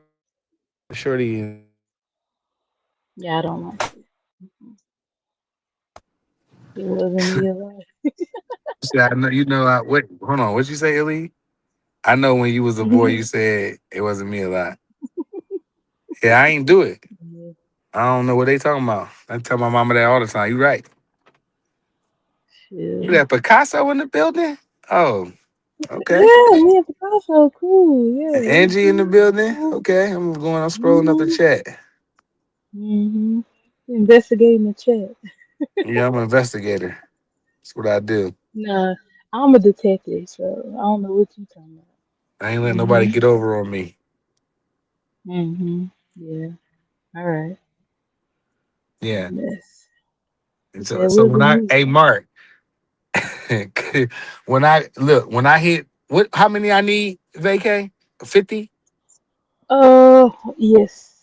shorty. Yeah, I don't like it. It wasn't me at all. I know you know. What? Hold on. What you say, Illy? I know when you was a boy, you said it wasn't me a lot. Yeah, I ain't do it. Yeah, I don't know what they talking about. I tell my mama that all the time. You right. You sure. that Picasso in the building? Oh, okay. Yeah, me and Picasso, cool. Yeah, we Angie in the cool. building? Cool. Okay, I'm going. I'm scrolling up the Mm-hmm. chat. Mm-hmm. Investigating the chat. Yeah, I'm an investigator. That's what I do. Nah, I'm a detective, so I don't know what you talking about. I ain't letting nobody Mm-hmm. get over on me. Mm-hmm. Yeah. All right. Yeah. Mess. And so, That so will when be I, me. hey Mark, when I hit what? How many I need? Vacay? 50. Yes.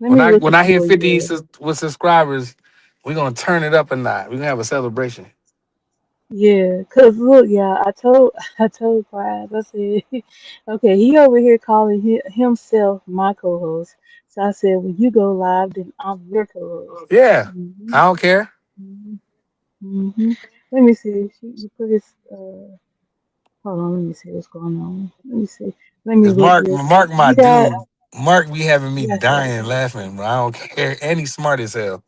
Let When me I look when and I see hit where 50 you at. with subscribers, we're gonna turn it up a notch. We're gonna have a celebration. Yeah, cause look, yeah, I told Clive, I said, okay, he over here calling himself my co-host. So I said, when you go live, then I'm your co-host. Yeah, hmm I don't care. hmm hmm Let me see. You put his. Hold on. Let me see what's going on. Let me see. Let me Cause look real quick. Mark, my You got. dude, Mark be having me Yeah. dying laughing, but I don't care. And he's smart as hell.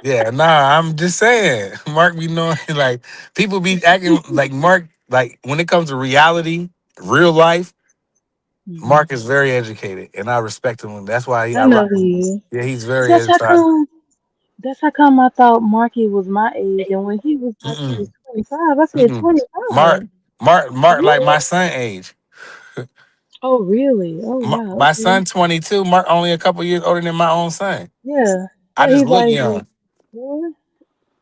Yeah, nah, I'm just saying. Mark be knowing like people be acting like Mark, like when it comes to reality, real life, hmm Mark is very educated and I respect him. That's why I I know like him. he is. Yeah, he's Cause very that's how educated. come. That's how come I thought Marky was my age, and when he was like he was Mm-mm, 25, I said mm-mm. Mark, 25. Mark, like Really? my son age. Oh, really? Oh, wow. My Okay. son 22. Mark only a couple years older than my own son. Yeah. I Yeah, just he's look like, young. what?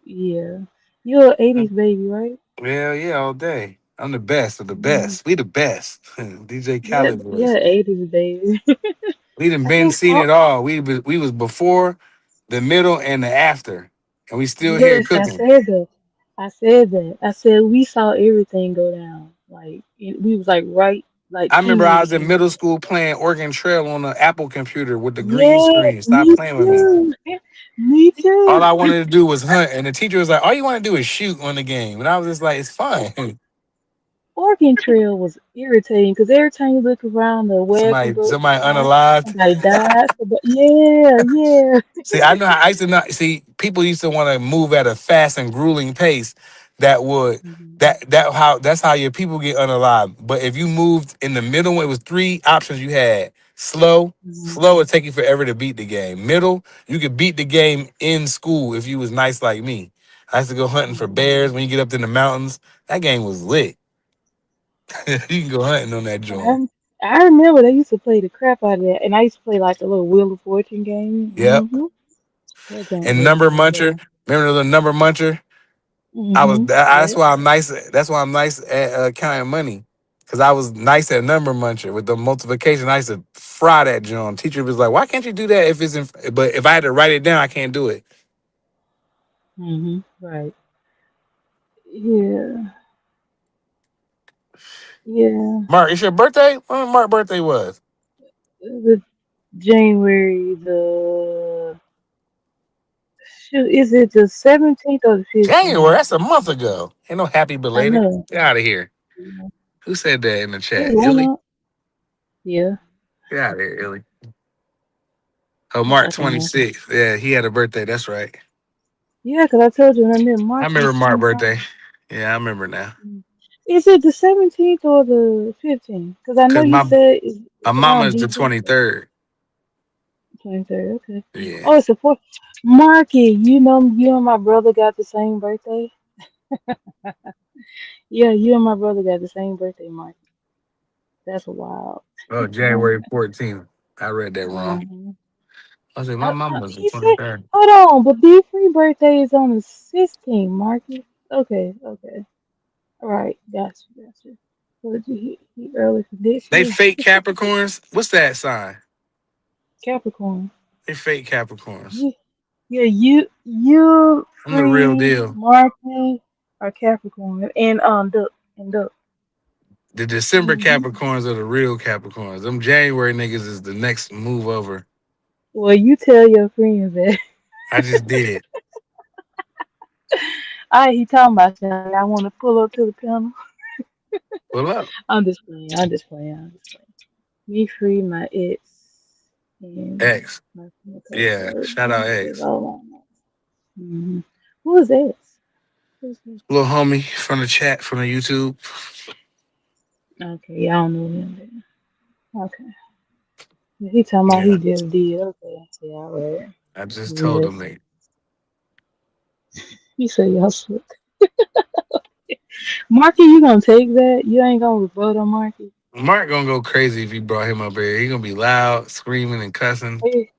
Yeah. You're an 80s baby, right? Yeah, yeah, all day. I'm the best of the Mhm. best. We the best. DJ Yeah, Khaled yeah, voice. 80s baby. We done I been think, seen it all. We was before, the middle, and the after, and we still here yes, I cooking. said that. I said that. I said we saw everything go down. Like, we was like right, like I remember I was teenagers. in middle school playing Oregon Trail on the Apple computer with the green Yeah, screen. Stop me playing with me. too. Me All too. I wanted to do was hunt, and the teacher was like, "All you want to do is shoot on the game," and I was just like, "It's fine." Oregon Trail was irritating because every time you look around, the wagon broke Somebody down, unalived. somebody died. Yeah, yeah. See, I know. I used to not see people used to want to move at a fast and grueling pace. That would hmm that's how your people get unalive. But if you moved in the middle, it was three options you had: slow hmm would take you forever to beat the game. Middle, you could beat the game in school if you was nice like me. I used to go hunting for bears when you get up in the mountains. That game was lit. You can go hunting on that joint. I, I remember they used to play the crap out of that, and I used to play like a little Wheel of Fortune game. Yep. That junk And was number muncher. fun. Remember the number muncher? That's Yep. why I'm nice. That's why I'm nice at counting money. Cause I was nice at number muncher with the multiplication. I used to fry that joint. Teacher was like, "Why can't you do that if it's in?" But if I had to write it down, I can't do it. Right. Yeah. Yeah. Mark, it's your birthday. When Mark's birthday was The January the shoot, is it the 17th or the January. 15th? That's a month ago. Ain't no happy I belated. know. Get out of here. Yeah. Who said that in the It chat? went Illy. up. Yeah. Get out of here, Illy. Oh, If Mark I can help it. 26th. Yeah, he had a birthday. That's right. Yeah, because I told you when I met I Mark, he remember was Mark's 25. birthday. Yeah, I remember now. Mm. Is it the 17th or the 15th? Because I know Cause you said my it's mama around is the December 23rd. 23rd. Okay. Yeah. Oh, it's the 4th. Marky, you and my brother got the same birthday? Yeah, you and my brother got the same birthday, Marky. That's wild. Oh, January 14th. I read that wrong. hmm I said my mama was the He said, 23rd. hold on, but D free birthday is on the 16th, Marky. Okay, okay. All right, gotcha. What did he early for this They year? fake Capricorns. What's that sign? Capricorn. They fake Capricorns. You, yeah, you I'm the real free deal. Marky or Capricorn and Duck. The December hmm Capricorns are the real Capricorns. Them January niggas is the next move over. Well, you tell your friends that. I just did. He talking about you. I want to pull up to the panel. Pull up. I'm just playing. I'm just playing. Me free my ex and X. my Yeah. coworker. Shout out That's X. all I know. Who is ex? Who's ex? Little homie from the chat from the YouTube. Okay, I don't know him then. Okay. He talking about Yeah. he just did. Okay. Yeah, all right. I just told him Yes. that. You say y'all shook. Marky, you gonna take that? You ain't gonna rebut on Marky? Mark gonna go crazy if you brought him up here. He gonna be loud, screaming and cussing, Hey,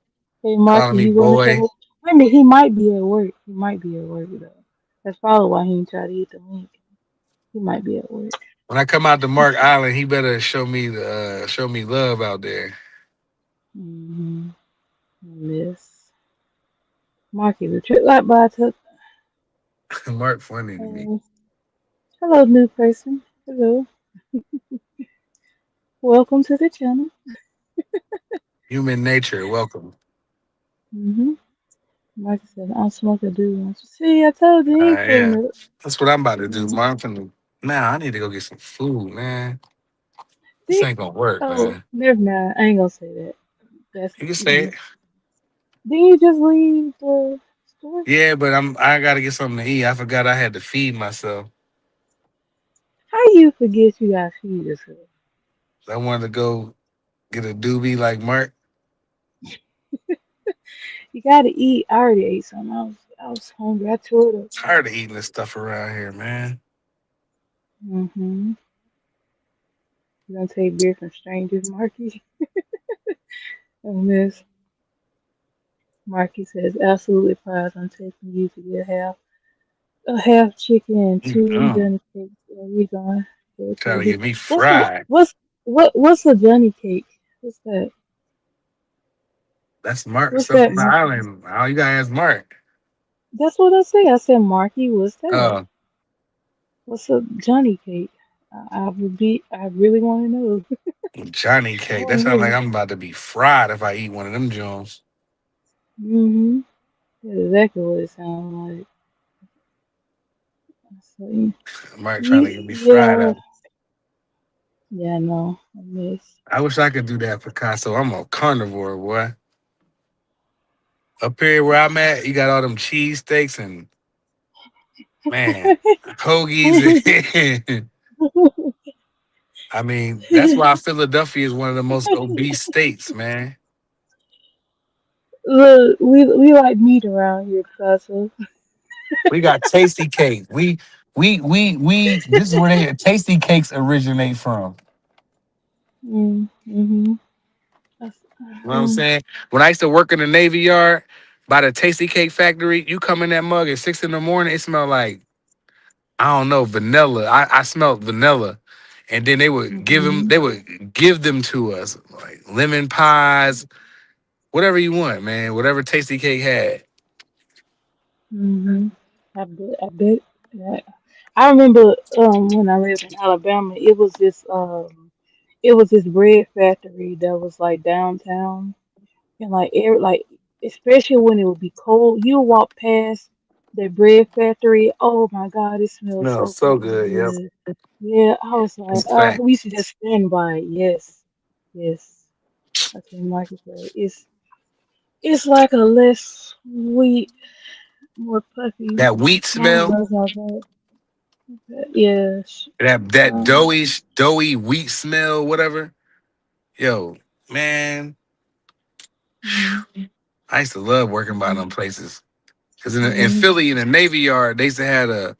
hey, calling Marky, me you gonna boy. come up? Wait a minute, he might be at work. He might be at work though. That's probably why he ain't try to hit the link. He might be at work. When I come out to Mark Island, he better show me love out there. Mm-hmm. Miss Marky, the trip like by took. Mark funny to me. Um, hello, new person. Hello, welcome to the channel. Human nature, welcome. Mm-hmm. Marky said, "I'm smoking dude." See, I told you he ain't pulling Yeah. up. That's what I'm about to do. Mm-hmm. Mark finna, man, I need to go get some food, man. This See, ain't gonna work, oh, man. never mind. I ain't gonna say that. That's You can say mm-mm. it. Didn't you just leave the store? Yeah, but I gotta get something to eat. I forgot I had to feed myself. How you forget you got feed yourself? I wanted to go get a doobie like Mark. You gotta eat. I already ate something. I was hungry. I tore it up. Tired of eating this stuff around here, man. Mm-hmm. You gonna take beer from strangers, Marky? And Miss Marky says, absolutely prize. I'm taking you to get a half chicken and two Mm-mm. Johnny cakes. And we gonna go Trying to crazy. get me What's fried. what's a Johnny cake? What's that? That's Mark. What's Stuff that, from the Marky? island. All you gotta ask Mark. That's what I say. I said, Marky, what's that? Oh, What's a Johnny cake? I really want to know. Johnny I cake. That want to sounds like hear. I'm about to be fried if I eat one of them Jones. Mm-hmm. That's exactly what it sounds like. So, Mark trying to get me fried yeah, up. yeah, no, I miss. I wish I could do that, Picasso. I'm a carnivore, boy. Up here where I'm at, you got all them cheesesteaks and man, hoagies. I mean, that's why Philadelphia is one of the most obese states, man. Look, we like meat around here, Picasso. We got tasty cake. We. This is where they tasty cakes originate from. Mm-hmm. That's, You know what I'm saying? When I used to work in the Navy Yard by the Tasty Cake Factory, you come in that mug at 6 in the morning, it smelled like I don't know vanilla. I smelled vanilla, and then mm-hmm. they would give them to us like lemon pies, whatever you want, man. Whatever Tasty Cake had. Mm-hmm. I bet. Yeah. I remember when I lived in Alabama, it was this bread factory that was like downtown. And like especially when it would be cold, you walk past the bread factory. Oh my God, it smells No, so so fucking good. Yep, good. Yeah, I was like, that's a fact. we used to just stand by it. Yes, yes. I think Marcus right. It's like a less sweet, more puffy. That wheat I don't smell, know how bad. Yeah. that Um. doughy wheat smell, whatever. Yo, man, Mm, I used to love working by them mm, places. Cause in mm, Philly, in the Navy Yard, they used to have a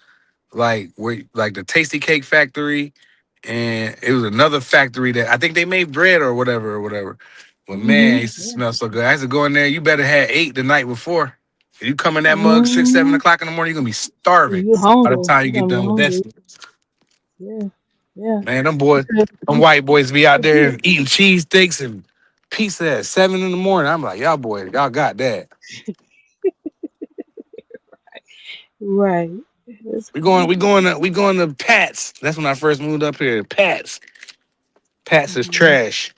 like the Tasty Cake Factory, and it was another factory that I think they made bread or whatever or whatever. But man, it used to yeah. smell so good. I used to go in there. You better have ate the night before. If you come in that mug 6, 7 o'clock in the morning, you're gonna be starving You by the hungry? time you You get gonna be done with that. hungry? Yeah. Yeah. Man, You said them white boys be out there eating cheesesteaks and pizza at 7 in the morning. I'm like, y'all boys, y'all got that. right. That's crazy. We going to Pat's. That's when I first moved up here. Pat's. Pat's is Mm-hmm. trash.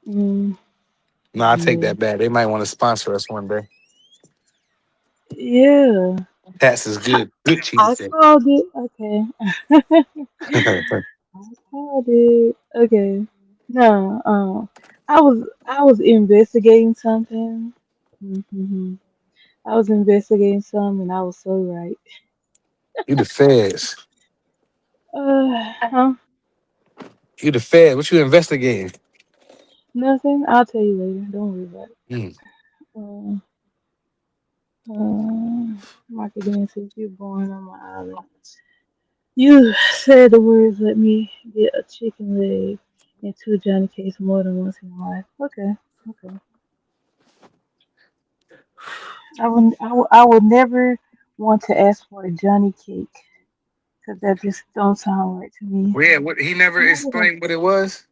Mm, No, I take yeah. that back. They might want to sponsor us one day. Yeah. Pat's is good. Good I cheesesteak. called it. Okay. I called it. Okay. No. I was investigating something. Mm-hmm. I was investigating something, and I was so right. You the feds. Huh? You the feds. What you investigating? Nothing. I'll tell you later. Don't worry about it. Mm. Um. Market dances. You're born on my island. You said the words, let me get a chicken leg and two Johnny Cakes more than once in my life. Okay, okay. I would never want to ask for a Johnny Cake Cause that just don't sound right to me. Well, yeah, what he never What was that? explained what it was.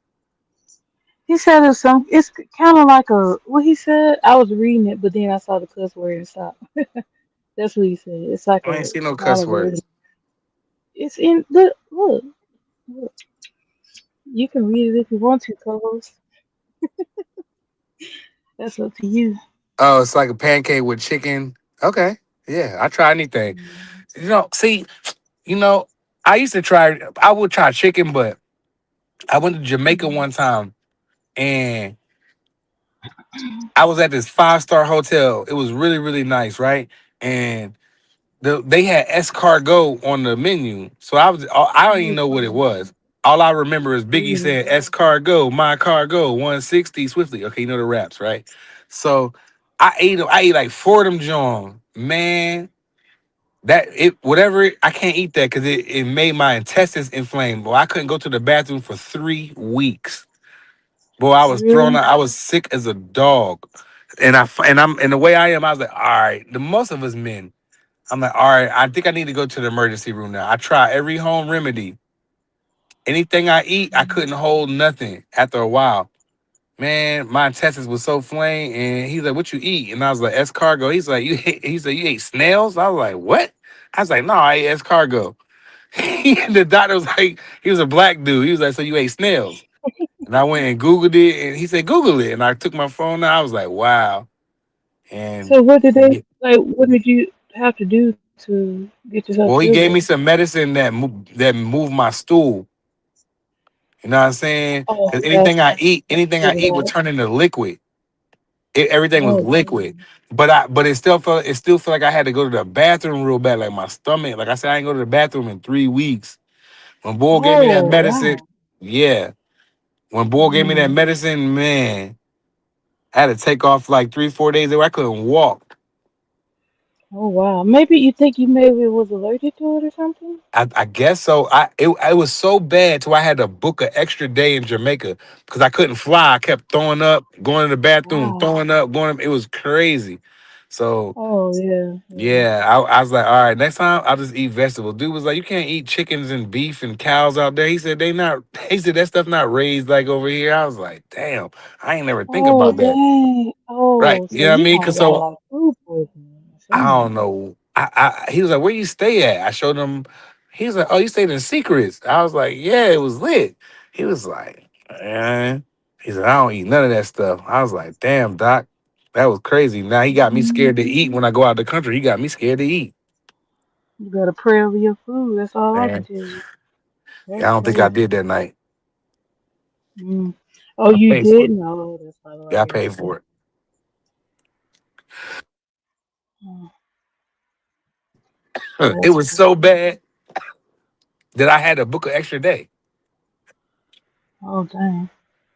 He said it's some. It's kind of like a what he said. I was reading it, but then I saw the cuss word and stopped. That's what he said. It's like I ain't a seen no kind cuss of word. words. It's in the look. Look. You can read it if you want to, co-host. That's up to you. Oh, it's like a pancake with chicken. Okay, yeah, I try anything. Mhm. See, you know, I used to try. I would try chicken, but I went to Jamaica Mhm. one time and I was at this 5-star hotel. It was really, really nice, right? And they had escargot on the menu. So I don't even know what it Okay. was. All I remember is Biggie Really? saying escargot, my cargo, 160 swiftly. Okay, you know the raps, right? So I ate them. I ate like four of them John. Man, that it whatever I can't eat that because it made my intestines inflamed. Boy, I couldn't go to the bathroom for 3 weeks. Boy, I was thrown Really? out. I was sick as a dog. And the way I am, I was like, all right, the most of us men. I'm like, all right, I think I need to go to the emergency room now. I try every home remedy. Anything I eat, I couldn't hold nothing after a while. Man, my intestines was so flame. And he's like, what you eat? And I was like, escargot. He's like, he said, you ate snails? I was like, what? I was like, no, I ate escargot. The doctor was like, he was a black dude. He was like, so you ate snails? And I went and Googled it and he said, Google it. And I took my phone out. I was like, wow. And So what did they like? What did you have to do to get yourself well, feel he better? gave me some medicine that moved my stool. You know what I'm saying? Oh, Because that's anything I get it eat would out. turn into liquid. Everything was Oh, liquid. dang. But it still felt like I had to go to the bathroom real bad. Like my stomach. Like I said, I ain't go to the bathroom in 3 weeks. When Bull gave me that Oh, medicine, wow. yeah. When Bull gave me that Mm. medicine, man, I had to take off like 3, 4 days. I couldn't walk. Oh, wow. Maybe you think you maybe was allergic to it or something? I guess so. It was so bad till I had to book an extra day in Jamaica because I couldn't fly. I kept throwing up, going to the bathroom, Wow. throwing up, going. It was crazy. So Oh, yeah, yeah. yeah, I was like, all right, next time I'll just eat vegetables. Dude was like, you can't eat chickens and beef and cows out there. He said they not. He said that stuff not raised like over here. I was like, damn, I ain't never think Oh, about that. dang. Right? Oh, You so know what I you mean? might have Cause got so like food poisoning or I something. don't know. He was like, where you stay at? I showed him. He was like, oh, you stayed in Secrets. I was like, yeah, it was lit. He was like, eh. He said, I don't eat none of that stuff. I was like, damn, doc, that was crazy. Now he got me scared to eat Mhm. when I go out the country. He got me scared to eat. You better pray over your food. That's all I can Man, tell you. yeah, That's I don't think I crazy. did that night. Mm. Oh, I you paid for it. didn't? Oh, that's probably why Yeah, I you paid didn't for say. it. Oh, It that's was so crazy. bad that I had to book an extra day. Oh, dang.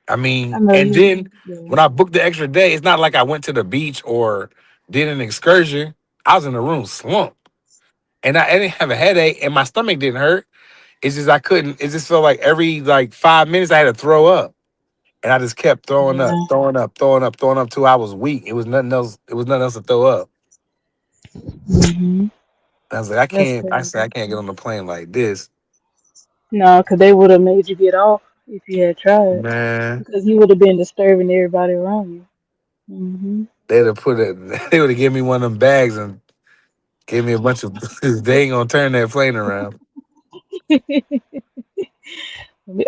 I I mean, know and you. then Yeah. when I booked the extra day, it's not like I went to the beach or did an excursion. I was in the room slumped. And I didn't have a headache and my stomach didn't hurt. It's just I couldn't, it just felt like every like 5 minutes I had to throw up. And I just kept throwing up, Yeah. throwing up, throwing up, throwing up till I was weak. It was nothing else to throw up. Hmm. I was like, That's I said, I crazy. can't get on the plane like this. No, because they would have made you get off if you had tried. Man, Because you would have been disturbing everybody around you. Hmm. they'd have put it, they would have given me one of them bags and gave me a bunch of, they ain't gonna turn that plane around.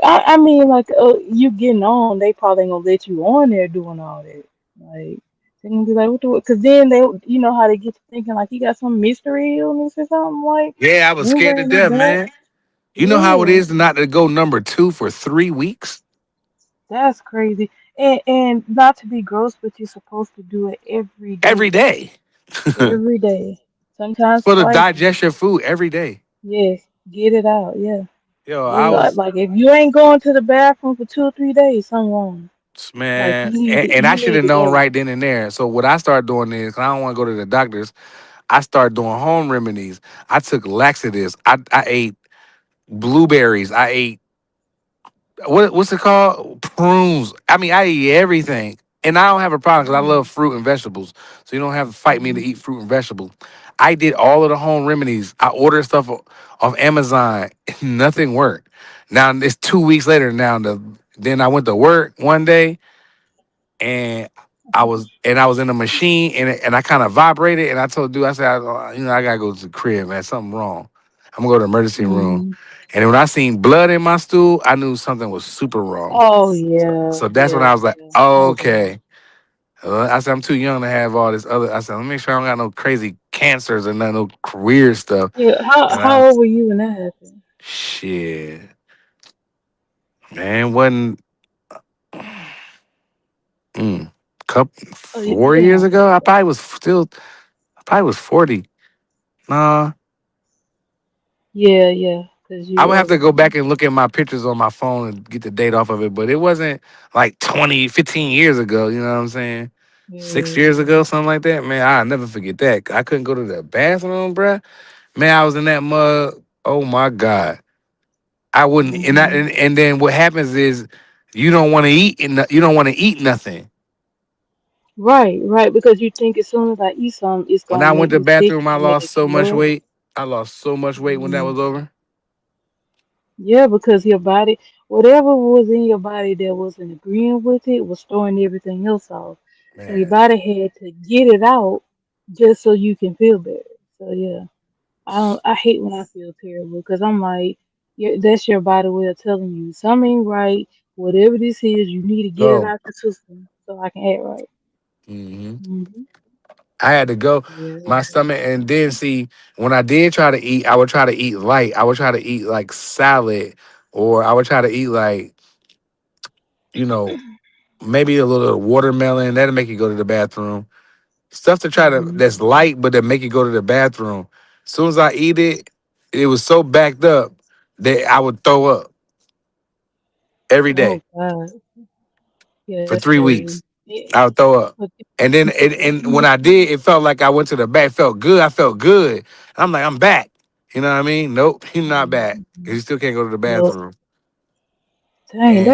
I mean, like, you getting on, they probably ain't gonna let you on there doing all that. Like, they're gonna be like, what the? Because then they, you know how they get to thinking like you got some mystery illness or something like Yeah, I was scared to lingering in the death, back. man. You know how it Yeah, is not to go number two for 3 weeks? that's crazy. And not to be gross, but you're supposed to do it every Every day, day. every day. Sometimes For the twice. digest your food every day. Yeah, get it out. Yeah, Yo, it's I was like if you ain't going to the bathroom for 2 or 3 days, something wrong. Like man, and I you should need have to known go. right then and there. So what I started doing is, 'cause I don't want to go to the doctors. I started doing home remedies. I took laxatives. I ate blueberries. I ate what's it called? Prunes. I mean, I eat everything. And I don't have a problem because I love Mm, fruit and vegetables. So you don't have to fight me to mm, eat fruit and vegetables. I did all of the home remedies. I ordered stuff off Amazon. Nothing worked. Now it's 2 weeks later. Then I went to work one day and I was in the machine and I kind of vibrated and I told dude I said I gotta go to the crib, man, something wrong. I'm gonna go to the emergency room. Mm. And when I seen blood in my stool, I knew something was super wrong. Oh yeah, So that's when yeah, I was like, yeah. oh, Okay. okay. I said I'm too young to have all this other. I said let me make sure I don't got no crazy cancers or none no weird stuff. Yeah. How And how old were you when that happened? shit, man, wasn't couple Oh, 4 years damn. ago. I probably was 40. Nah, Yeah, yeah. Cause I you would have to older go than back me. and look at my pictures on my phone and get the date off of it, but it wasn't like 20, 15 years ago, you know what I'm saying? 6 years Yeah. ago, something like that. Man, I'll never forget that. I couldn't go to the bathroom, bruh. Man, I was in that mud. Oh my God. I wouldn't Hmm. and then what happens is you don't want to eat and you don't want to eat nothing. Right, right. Because you think as soon as I eat something, it's When gonna I make went to the me sick. bathroom, It's I gonna make me lost so much throw up. weight. I lost so much weight when that Mm. was over. Yeah, because your body, whatever was in your body that wasn't agreeing with it, was throwing everything else off. So your Man, body had to get it out just so you can feel better. So yeah, I hate when I feel terrible because I'm like, yeah, that's your body way of telling you something ain't right. Whatever this is, you need to get it go. out the system so I can act right. hmm Hmm. I had to go. Yeah, it was My bad. stomach, and then see when I did try to eat, I would try to eat light. I would try to eat like salad, or I would try to eat like you know maybe a little watermelon. That'll make you go to the bathroom. Stuff to try to Hmm. that's light, but that make you go to the bathroom. As soon as I eat it, it was so backed up that I would throw up every Oh day God, yeah, for that's 3 weeks. crazy. Yeah. I would throw up. But And then and when you, I did, it felt like I went to the back. It felt good. I felt good. I'm like, I'm back. You know what I mean? Nope, you're not back. mhm. You still can't go to the No, bathroom. dang, And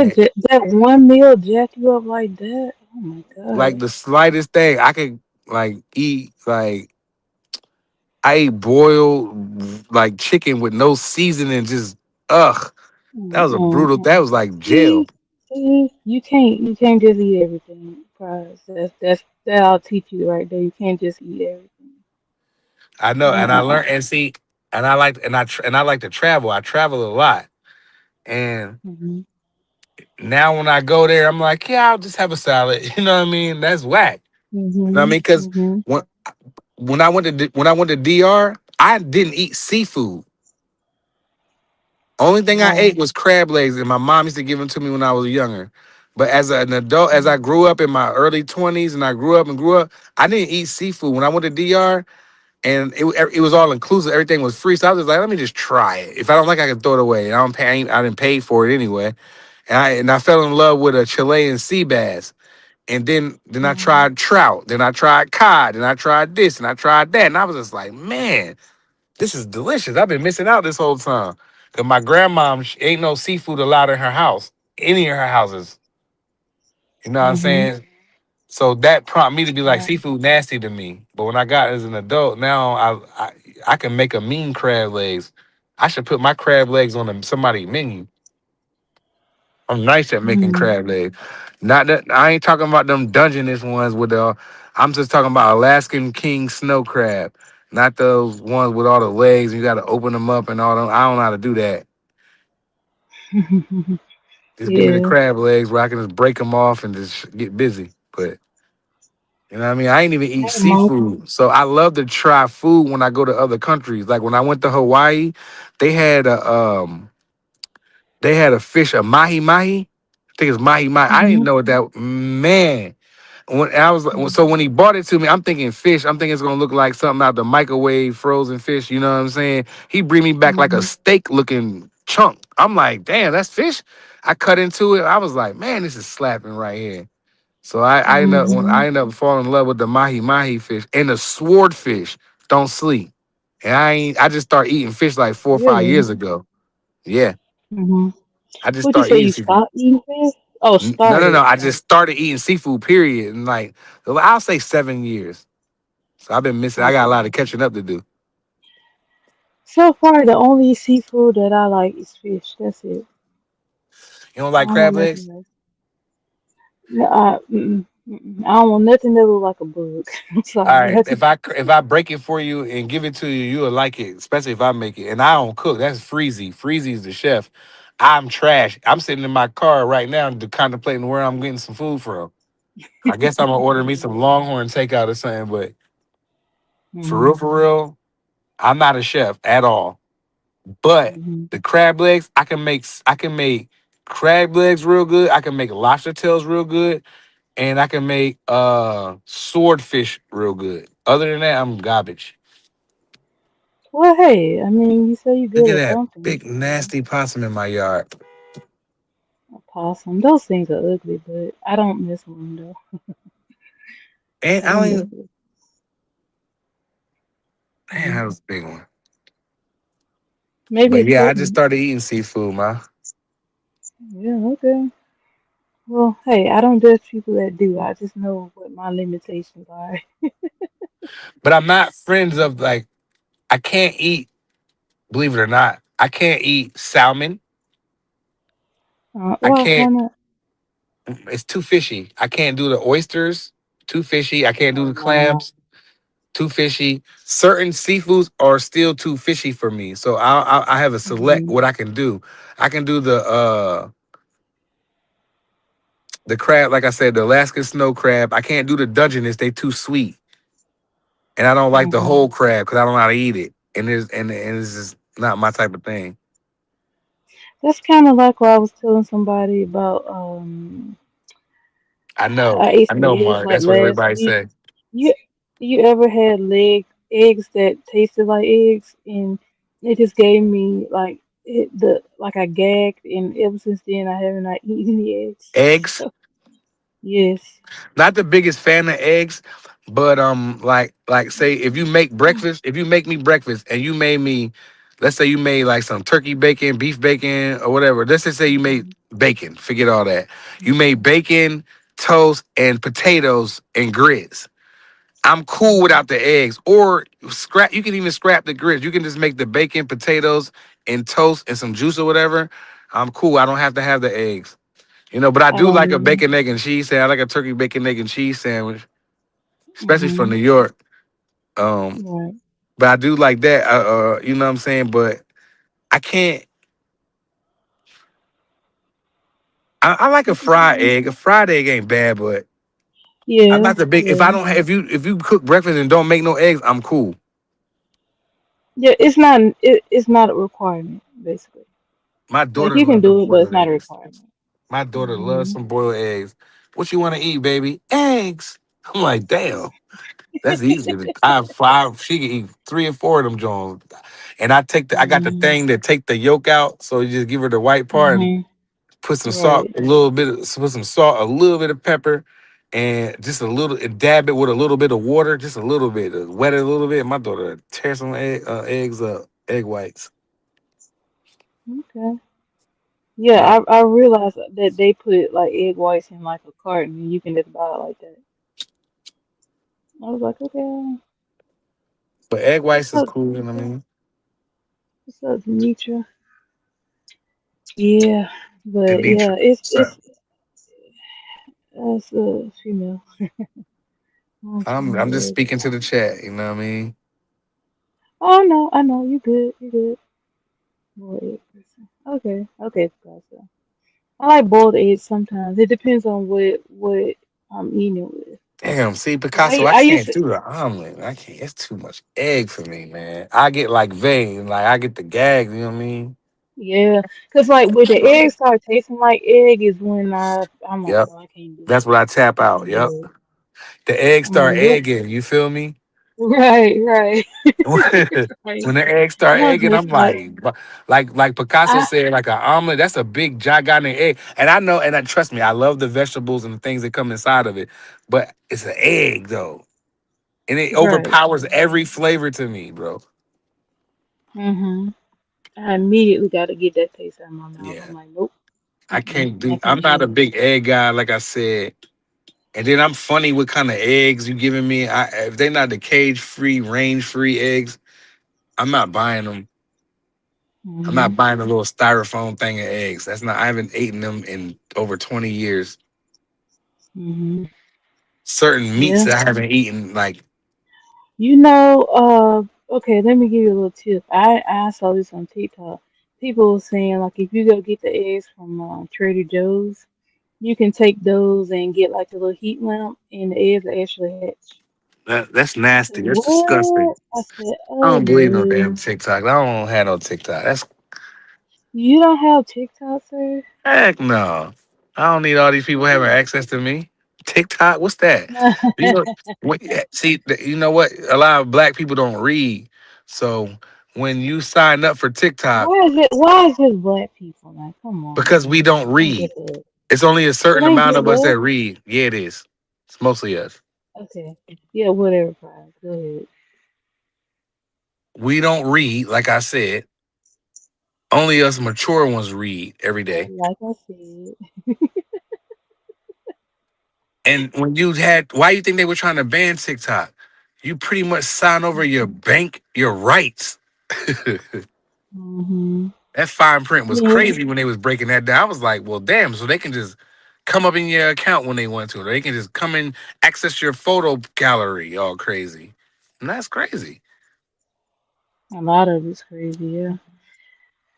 that one meal jack you up like that? Oh my like God. the slightest thing, I could like eat like I ate boiled like chicken with no seasoning. Just ugh, that was a brutal. That Mm-mm. was like jail. See, you can't just eat everything, prize. That'll teach you right there. You can't just eat everything. I know, and I Uh-uh. learned and see, and I like to travel. I travel a lot, and Mhm. now when I go there, I'm like, yeah, I'll just have a salad. You know what I mean? That's whack. You know what I Mhm. mean? Because Mhm. when when I went to DR, I didn't eat seafood. Only thing I ate Wow. was crab legs, and my mom used to give them to me when I was younger. But as an adult, as I Mhm. grew up in my early 20s, and I grew up, I didn't eat seafood. When I went to DR, and it was all inclusive, everything was free. So I was just like, let me just try it. If I don't like, it, I can throw it away. I don't pay. I didn't pay for it anyway. And I fell in love with a Chilean sea bass. And then I Mhm. tried trout. Then I tried cod. And I tried this and I tried that. And I was just like, man, this is delicious. I've been missing out this whole time. Cause my grandmom ain't no seafood allowed in her house, any of her houses. You know what I'm Mhm. saying? So that prompted me to be like, Wow. seafood nasty to me. But when I got as an adult, now I can make a mean crab legs. I should put my crab legs on somebody menu. I'm nice at making Mhm. crab legs. Not that I ain't talking about them Dungeness ones with the. I'm just talking about Alaskan king snow crab, not those ones with all the legs. You got to open them up and all them. I don't know how to do that. Just give me the Yeah. crab legs where I can just break them off and just get busy. But you know what I mean? I ain't even eat Hey, Mike. seafood, so I love to try food when I go to other countries. Like when I went to Hawaii, they had a um they had a fish, a mahi mahi. I think it's mahi mahi. I didn't Mhm. know what that man. When I was like, so Mhm. when he bought it to me, I'm thinking fish. I'm thinking it's gonna look like something out the microwave, frozen fish. You know what I'm saying? He bring me back like a Mhm. steak looking chunk. I'm like, damn, that's fish. I cut into it. I was like, man, this is slapping right here. So Mhm. I end up falling in love with the mahi mahi fish and the swordfish. Don't sleep. And I just started eating fish like 4 or 5 years Really? ago. Yeah, Mhm. I just Would you started say eating you seafood. stopped eating fish? Oh, No, no, no. started. I Got just started eating seafood. Period. And like I'll say 7 years. So I've been missing. I got a lot Okay. of catching up to do. So far, the only seafood that I like is fish. That's it. You don't I like don't want crab legs? nothing else. No, I don't want nothing that look like a bug. I'm All sorry. right. If I break it for you and give it to you, you'll like it, especially if I make it. And I don't cook. That's Freezy. Freezy's the chef. I'm trash. I'm sitting in my car right now contemplating where I'm getting some food from. I guess I'm gonna order me some Longhorn takeout or something. But Mm-hmm. for real, I'm not a chef at all. But Hmm. the crab legs, I can make crab legs real good. I can make lobster tails real good, and I can make swordfish real good. Other than that, I'm garbage. Well, hey, I mean, you say you're Look good at at that something, big so nasty possum in my yard. a possum. Those things are ugly, but I don't mess with them though. And I I don't don't mess even, with man, them. that was a big one. Maybe But yeah, I just equipment. started eating seafood, man. Yeah, okay. Well, hey, I don't judge people that do. I just know what my limitations are. But I'm not friends of like I can't eat. Believe it or not, I can't eat salmon. I Well, why can't. not? It's too fishy. I can't do the oysters. Too fishy. I can't do Oh the no. clams. Too fishy. Certain seafoods are still too fishy for me. So I have a select Hmm. what I can do. I can do the crab, like I said, the Alaskan snow crab. I can't do the Dungeness. They too sweet, and I don't like the Hmm. whole crab because I don't know how to eat it. And it's just not my type of thing. That's kind of like what I was telling somebody about. I ate I some know, eggs Mark. like That's what last everybody week. say. You you ever had eggs that tasted like eggs, and it just gave me like like I gagged, and ever since then I haven't not eaten any eggs. Eggs. Yes. Not the biggest fan of eggs, but like say if you make me breakfast and you made me, let's say you made like some turkey bacon, beef bacon, or whatever. Let's just say you made Mhm. bacon. Forget all that. You made Okay. bacon, toast, and potatoes and grits. I'm cool Mhm. without the eggs. Or scrap. You can even scrap the grits. You can just make the bacon, potatoes, and toast and some juice or whatever. I'm cool. I don't have to have the eggs. But I I do don't like a even. bacon, egg, and cheese sandwich. I like a turkey bacon, egg, and cheese sandwich, especially from Hmm. New York. Um, Right. but I do like that. You know what I'm saying? But I can't. I like a What you fried saying? egg. A fried egg ain't bad, but I'm Yeah. not the big. If I Yeah. don't, if you cook breakfast and don't make no eggs, I'm cool. Yeah. It's not a requirement basically. My Like daughter you can loves them do it, but it's boiled not a eggs. requirement. My daughter loves Hmm. some boiled eggs. What you want to eat, baby? Eggs. I'm like, damn. That's easy. I have five. She can eat three or four of them Jones. And I got the Hmm. thing that take the yolk out. So you just give her the white part and Hmm. put some salt, Right. a little bit, put some salt, a little bit of pepper, and just a little, and dab it with a little bit of water, just a little bit, wet it a little bit. My daughter tear some eggs up, egg whites. Okay. Yeah, Yeah, I realized that they put like egg whites in like a carton and you can just buy it like that. I was like, okay, but egg whites what's is up, cool. You know what I Demetra? mean? What's up, Demetra? Yeah, but Denitra, yeah, it's what's up? it's it's a female. I'm trying I'm just to. speaking to the chat. You know what I mean? Oh no, I know you good. You good. Boiled egg person. Okay, okay, gotcha. I like boiled eggs sometimes. It depends on what I'm eating it with. Damn, see, 'Cause Picasso, I I used can't to. do the omelet. I can't. It's too much egg for me, man. I get like vein, like I get the gag. You know what I mean? Yeah, cause like when the egg start tasting like egg is when I'm like, Yep. oh, I can't do That's it. what I tap I out. can't Yep. do it. The eggs I'm like, start nope. egging. You feel me? Right, right, right. When the eggs start I'm egging, I'm just like, like Picasso I said, like an omelet. That's a big gigantic egg. And I know, and I trust me, I love the vegetables and the things that come inside of it. But it's an egg though, and it right. overpowers every flavor to me, bro. Mhm. I immediately got to get that taste out of my mouth. Yeah. I'm like, nope. I Mm-mm, can't I do. I'm can't not a do big egg guy, like I said. And then I'm funny what kind of eggs you giving me. If they're not the cage free, range free eggs, I'm not buying them. I'm Mhm. not buying a little styrofoam thing of eggs. That's not. I haven't eaten them in over 20 years. Mhm. Certain meats Yeah. that I haven't eaten, like You know, okay, let me give you a little tip. I saw this on TikTok. People were saying like if you go get the eggs from Trader Joe's, you can take those and get like a little heat lamp, and the eggs will actually hatch. that's I said, nasty. That's disgusting. what? I said, I oh don't believe no damn no. TikTok. I don't have no TikTok. That's You don't have TikTok, sir? heck no. I don't need all these people having What? access to me. TikTok, what's that? You know, see, you know what? A lot of black people don't read. So when you sign up for TikTok, Why is it black people? Like, come on, because we man. don't Don't read, get that. it's only a It certain ain't amount just of us us. that read. Yeah, it is. It's mostly us. Okay. Yeah, whatever, Pride. Go ahead. We don't read, like I said. Only us mature ones read every day. Like I said. And when you had, why you think they were trying to ban TikTok? You pretty much sign over your bank, your rights. Mm-hmm. That fine print was Yeah. crazy when they was breaking that down. I was like, well, damn, so they can just come up in your account when they want to. Or they can just come and access your photo gallery all crazy. And that's crazy. A lot of it's crazy, yeah.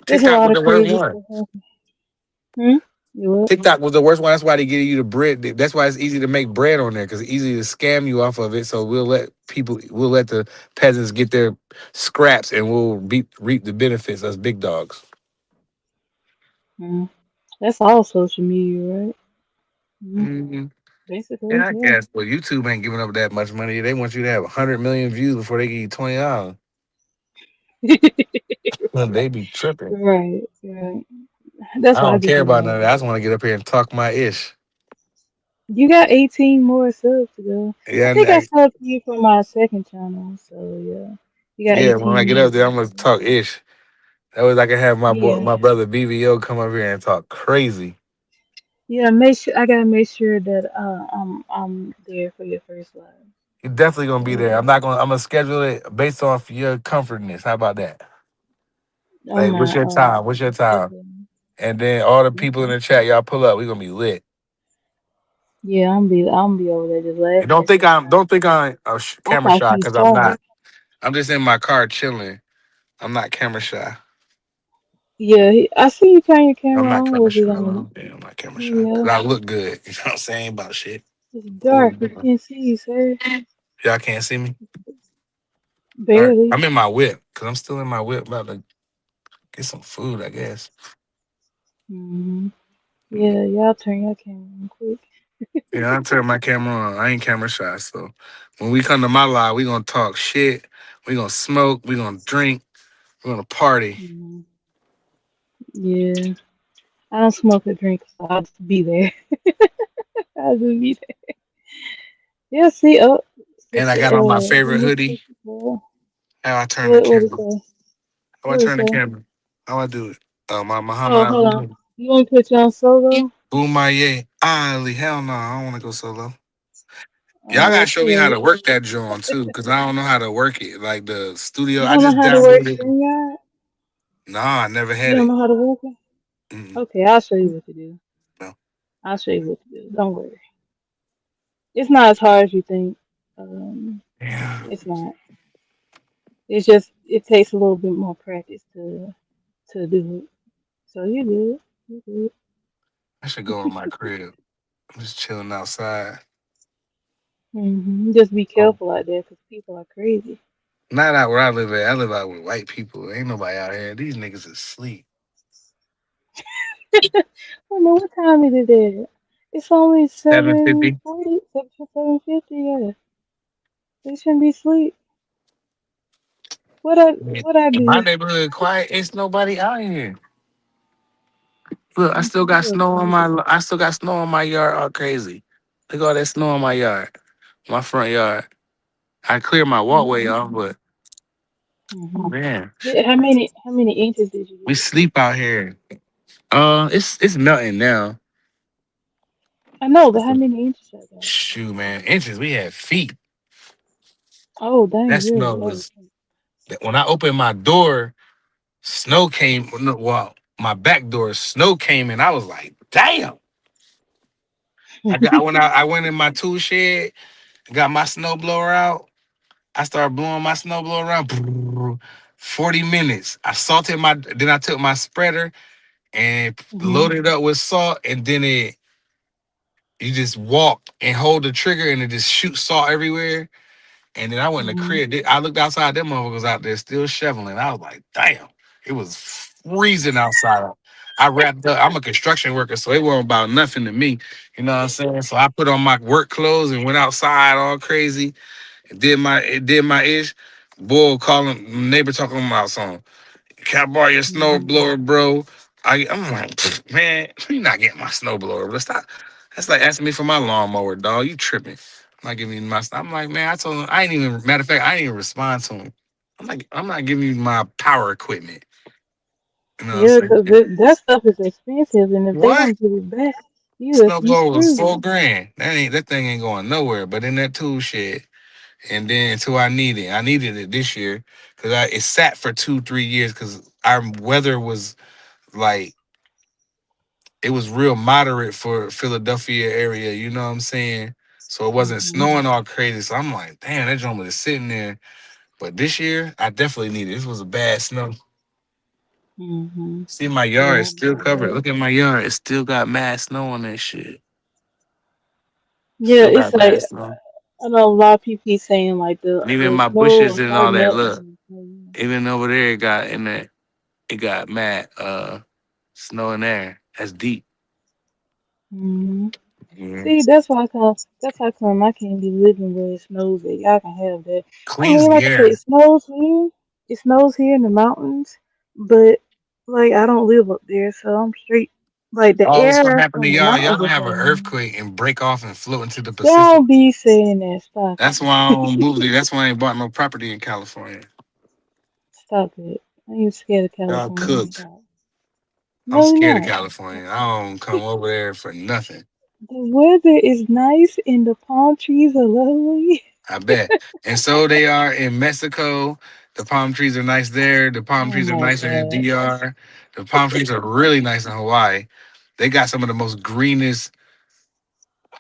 There's a TikTok lot was of the worst crazy one. stuff happening. Hmm? You what? TikTok was the worst one. That's why they give you the bread. That's why it's easy to make bread on there because it's easy to scam you off of it. So we'll let the peasants get their scraps and reap the benefits as big dogs. Mm. That's all social media, right? Mm. Hmm. Basically, Yeah, I yeah. guess. But YouTube ain't giving up that much money. They want you to have 100 million views before they give you $20. They be tripping. Right, right. That's I why I don't just care be about none of that. quiet. I just want to get up here and talk my ish. You got 18 more subs to go. I Yeah, think I subbed you from my second channel, so yeah. You got yeah. When I 18 get more up to there, I'm gonna go. talk ish. That way I can have Yeah. my brother BVO come up here and talk crazy. Yeah, make sure I gotta make sure that I'm there for your first live. You're definitely gonna be there. So I'm gonna schedule it based off your comfortness. How about that? on Like, my what's your time? What's your time? okay. And then all the people in Okay. the chat, y'all pull up. We gonna be lit. Yeah, I'm be over there just And laughing at your don't time. think I'm I camera thought shy you because I'm shy. not. I'm just in my car chilling. I'm not camera shy. Yeah, I see you turn your I'm camera not on. camera Was shy. it on? Yeah, I'm not camera shy. Cause Yeah, I look good. You know what I'm saying about shit. it's What we dark. We doing? can't see you, sir. Y'all can't see me. All right, Barely. I'm in my whip because I'm still in my whip about to get some food. I guess. Hmm. Yeah, y'all turn your camera on quick. Yeah, I turn my camera on. I ain't camera shy, so when we come to my live, we gonna talk shit. We gonna smoke. We gonna drink. We gonna party. Hmm. Yeah, I don't smoke or drink, so I'll just be there. I'll just be there. Yeah, see, oh, And I sister, got on my the favorite new hoodie. sister, girl. How I turn the What it camera? say? How I What it turn the say? camera? How I do it? My Muhammad Oh, hold on. Ali. You want to put you on solo? Boomaye Ali. Hell no, I don't want to go solo. Y'all Oh, gotta show me how okay. to work that joint too, cause I don't know how to work it. Like the studio, You I don't know just how to work downloaded. StreamYard? Nah, I never You had don't it. know how to work it? Mm-mm, Okay, I'll show you what to do. no. I'll show you what to do. Don't worry. It's not as hard as you think. Um, Yeah, it's not. It's just it takes a little bit more practice to do it. So you good. You good. I should go in my crib. I'm just chilling outside. Just be Oh, careful out there because people are crazy. not out where I live at. I live out with white people. Ain't nobody out here. These niggas is asleep. Oh no, what time is it there? It's only 7:50. 7:40, 7:50. Yeah, they shouldn't be asleep. What I In my be? neighborhood, quiet. It's nobody out here. Look, I I'm still got still snow on sleepy. my. I still got snow on my yard. All crazy. Look at all that snow on my yard, my front yard. I cleared my walkway Mm-hmm. off, but Mm-hmm. man, How many inches did you we get? sleep out here. It's melting now. I know, but how many inches I got? Shoot, man, inches. We had feet. Oh, dang, That really? snow Oh, was when I opened my door, snow came. No, well, my back door, snow came in. I was like, damn. I went in my tool shed, got my snow blower out. I started blowing my snow blower around. 40 minutes. I salted my. Then I took my spreader and hmm loaded up with salt, and then it. You just walk and hold the trigger, and it just shoots salt everywhere. And then I went in the hmm crib. I looked outside. Them motherfuckers out there still shoveling. I was like, damn, it was freezing outside. I wrapped up. I'm a construction worker, so it wasn't about nothing to me. You know what I'm saying? So I put on my work clothes and went outside all crazy and did my ish. Boy calling neighbor talking about something. Can I borrow your snow hmm blower, bro? I'm like, "Pfft, man, you not getting my snow blower. Let's stop. That's like asking me for my lawnmower, dog. You tripping. I'm not giving you my I'm like, man, I told him I ain't even matter of fact, I ain't even respond to him. I'm not giving you my power equipment. You know what I'm Yeah, because saying? that stuff is expensive, and if they What? don't give it back, Snow you blower was screwed. 4 grand. That thing ain't going nowhere. But in that tool shed, and then until I needed it this year because it sat for 2 3 years because our weather was like it was real moderate for Philadelphia area, you know what I'm saying? So it wasn't hmm snowing all crazy. So I'm like, damn, that joint was just sitting there. But this year, I definitely needed it. This was a bad snow. hmm See, my yard Yeah, is I still bet. covered. Look at my yard. It still got mad snow on that shit. Yeah, Still it's got mad like snow. I know a lot of people keep saying like And even the my snow bushes will and start all that, look. melting. Even over there, it got mad snow in there. That's deep. Mm-hmm. Mhm. See, that's how come I can't be living where it snows at. Y'all can have that. I Cleans mean, the like I said, air. it snows here in the mountains, but like I don't live up there, so I'm straight. Like the Oh, what's gonna air happen to from the y'all? Y'all mountains gonna is have an home. earthquake and break off and float into the Pacific. Don't be saying that. Stop That's why I don't it. move there. That's why I ain't bought no property in California. Stop it. I ain't scared of Y'all California. cooked. Stop. I'm No, scared of we're not. California. I don't come over there for nothing. The weather is nice and the palm trees are lovely. I bet. And so they are in Mexico. The palm trees are nice there. The palm Oh trees are my nicer in God. DR. The palm trees are really nice in Hawaii. They got some of the most greenest,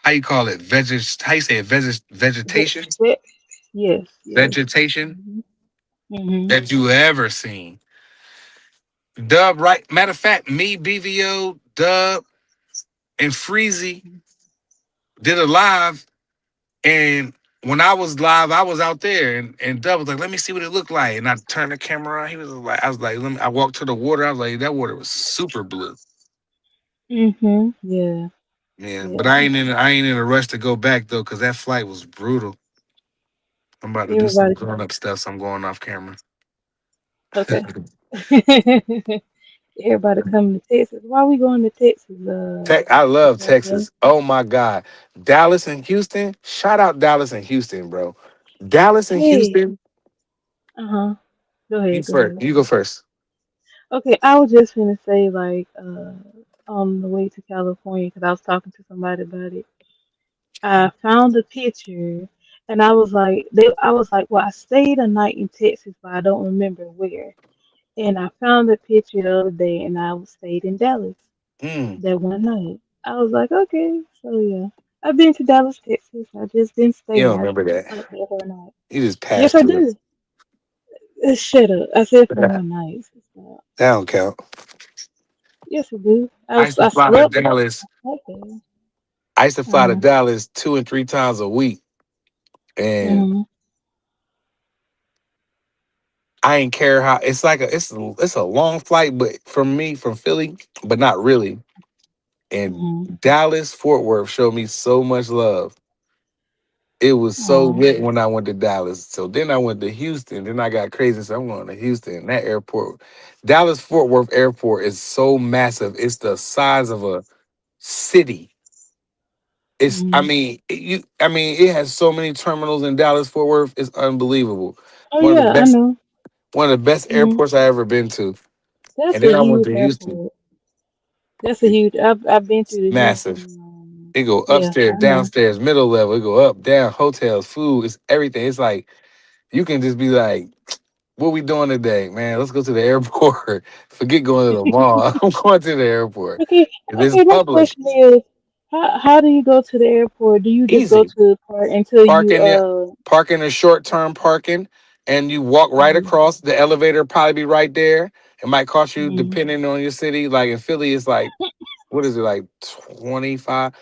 how you call it, how you say it, Ve- vegetation? ve- yes, yes. Vegetation hmm hmm that you ever seen. Dub, right? Matter of fact, me, BVO, Dub, and Freezy did a live, and when I was live, I was out there, and Dub was like, "Let me see what it looked like," and I turned the camera on. He was like, "I was like, let me." I walked to the water. I was like, "That water was super blue." Yeah, Yeah, but yeah. I ain't in a rush to go back though, cause that flight was brutal. I'm about to do some Everybody, grown up stuff, so I'm going off camera. okay. Everybody coming to Texas. Why we going to Texas? I love Okay. Texas. Oh my God, Dallas and Houston. Shout out Dallas and Houston, bro. Dallas and Hey, Houston. uh-huh. Go You ahead, go first. ahead. You go first. Okay, I was just gonna say like on the way to California because I was talking to somebody about it. I found a picture and I was like, well, I stayed a night in Texas, but I don't remember where. And I found the picture the other day and I stayed in Dallas Mm, that one night. I was like, okay, so yeah. I've been to Dallas, Texas. I just didn't you stay. don't I remember just that. went there for a night. You just Yes, passed I through do. Shut up. I said for it. one night. So, That don't count. yes, I do. I used to I fly to slept. Dallas. Okay. I used to fly to Uh-huh. Dallas 2 and 3 times a week, and Mm-hmm. I ain't care how. It's like it's a long flight, but from me from Philly, but not really. And Mm-hmm. Dallas Fort Worth showed me so much love. It was so Oh. lit when I went to Dallas. So then I went to Houston. Then I got crazy. So I'm going to Houston. That airport, Dallas Fort Worth Airport, is so massive. It's the size of a city. Mm-hmm. I mean, it has so many terminals in Dallas Fort Worth. It's unbelievable. Oh One of the yeah, I best, know. one of the best Mm-hmm. airports I ever been to. And That's a then I went huge to Houston. airport. That's a It's huge. I've been to the massive. Houston. It go Yeah, upstairs, I know. downstairs, middle level. It go up, down, hotels, food. It's everything. It's like you can just be like, "What we doing today, man? Let's go to the airport. Forget going to the mall. I'm going to the airport. Okay, This is okay. My public, question is, how do you go to the airport? Do you just go easy. to the park until Park you in your park in a short term parking, and you walk right mhm, across. The elevator probably be right there. It might cost you mhm, depending on your city. Like in Philly, it's like what is it like 25?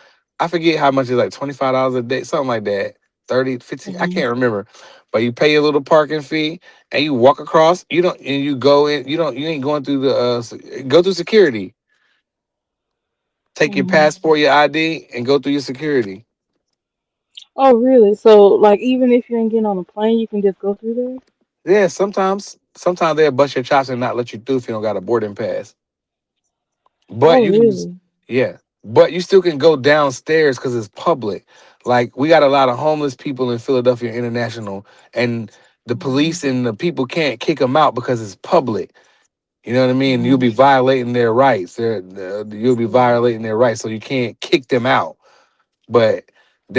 I forget how much it's like $25 a day, something like that. 30, 15, I mhm, can't remember. But you pay a little parking fee and you walk across. You don't and you go in, you ain't going through the go through security. Take your mhm. passport, your ID, and go through your security. Oh, really? So, like, even if you ain't getting on a plane, you can just go through there? Yeah, sometimes they'll bust your chops and not let you through if you don't got a boarding pass. But Oh, you can just really? yeah. But you still can go downstairs because it's public. Like we got a lot of homeless people in Philadelphia International, and the Mhm, police and the people can't kick them out because it's public. You know what I mean? You'll mhm, be violating their rights. You'll be mhm, violating their rights, so you can't kick them out. But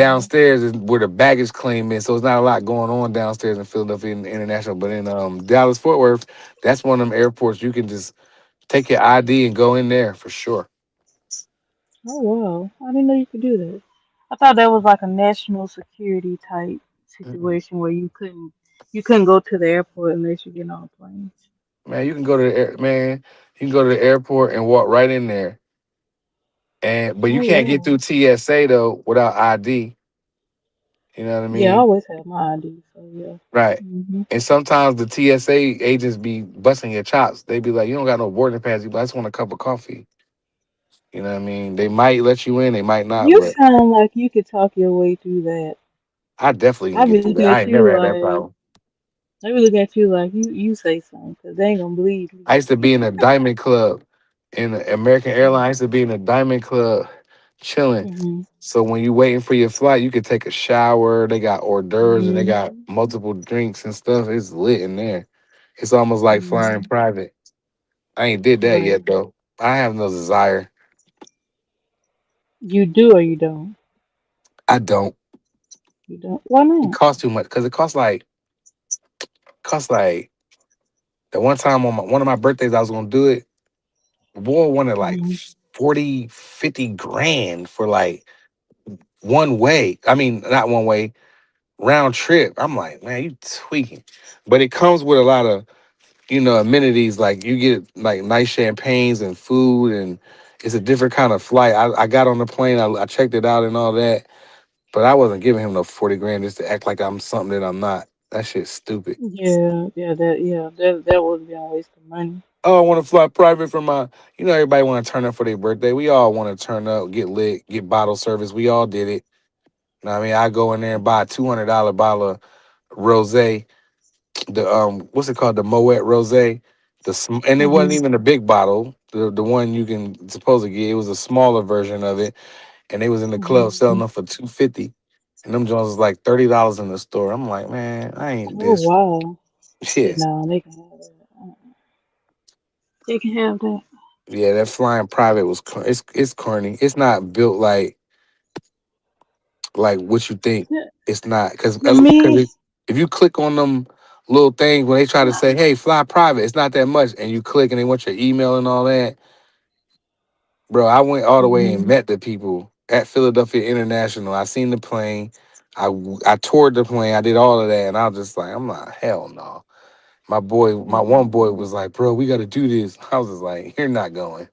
mhm. downstairs is where the baggage claim is, so it's not a lot going on downstairs in Philadelphia International. But in Dallas Fort Worth, that's one of them airports you can just take your ID and go in there for sure. Oh, wow. I didn't know you could do that. I thought that was like a national security type Mm-mm. situation where you couldn't go to the airport unless you get on a plane. Man, you can go to the man. You can go to the airport and walk right in there, and but you Oh, can't get wow. through TSA though without ID. You know what I Yeah, I mean? always have my ID, so yeah. Right. Mhm. And sometimes the TSA agents be busting your chops. They be like, "You don't got no boarding pass. You, I just want a cup of coffee." You know what I mean? They might let you in, they might not, You but sound like you could talk your way through that. I definitely can I be get through looking that. I at ain't you never had that like problem. I be looking at you like you say something because they ain't gonna believe I used to you. be in a diamond club in the American Airlines. I Mhm. used to be in a diamond club chilling. Mhm. So when you waiting for your flight, you could take a shower. They got hors d'oeuvres and they got Mhm. multiple drinks and stuff. It's lit in there. It's almost like flying Mhm. private. I ain't did that Right. yet though. I have no desire. You do or you don't. I don't. You don't. Why It not? costs too much because it costs like the one time on one of my birthdays I was gonna do it. The boy wanted like Mhm. 40, 50 grand for like one way. I mean, not one way, round trip. I'm like, man, you tweaking. But it comes with a lot of, amenities. Like you get like nice champagnes and food, and it's a different kind of flight. I got on the plane, I checked it out and all that, but I wasn't giving him no 40 grand just to act like I'm something that I'm not. That shit's stupid. Yeah, that would be a waste of money. Oh, I want to fly private for my, everybody want to turn up for their birthday. We all want to turn up, get lit, get bottle service. We all did it. You know what I mean? I go in there and buy a $200 bottle of rosé, the what's it called, the Moet rosé, and it wasn't Mhm. even a big bottle, the one you can supposedly get. It was a smaller version of it, and they was in the club Mhm. selling them for 250, and them joints was like $30 in the store. I'm like, man, I ain't Oh this. wow. Yeah, Yeah, no, they can have that. They can have that. yeah, that flying private was it's corny. It's not built like what you think. To, It's not to me, if you click on them little things when they try to say, "Hey, fly private," it's not that much, and you click and they want your email and all that, bro. I went all the way and mhm. met the people at Philadelphia International. I seen the plane. I toured the plane. I did all of that, and I was just like, I'm not hell no. My one boy was like, "Bro, we got to do this." I was just like, "You're not going."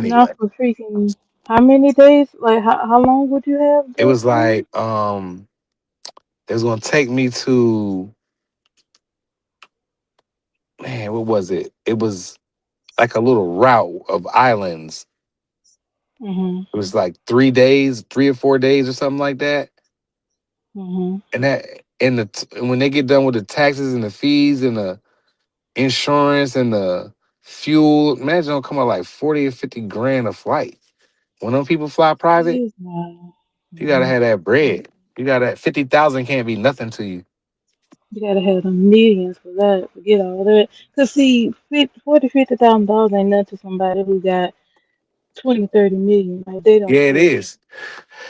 Not Anyway, for freaking how many days? Like how long would you have it the was plane? like it was gonna take me to, man, what was it? It was like a little route of islands. Mhm. It was like 3 days, 3 or 4 days or something like that. Mhm. And when they get done with the taxes and the fees and the insurance and the fuel, imagine it'll come out like 40 or 50 grand a flight. When them people fly private, Jeez, man. you gotta Mhm. have that bread. You gotta 50,000 can't be nothing to you. You gotta have the millions for that. Forget all that. Cause see, $50,000 ain't nothing to somebody who got 20, 30 million. Like they don't Yeah, it care. is.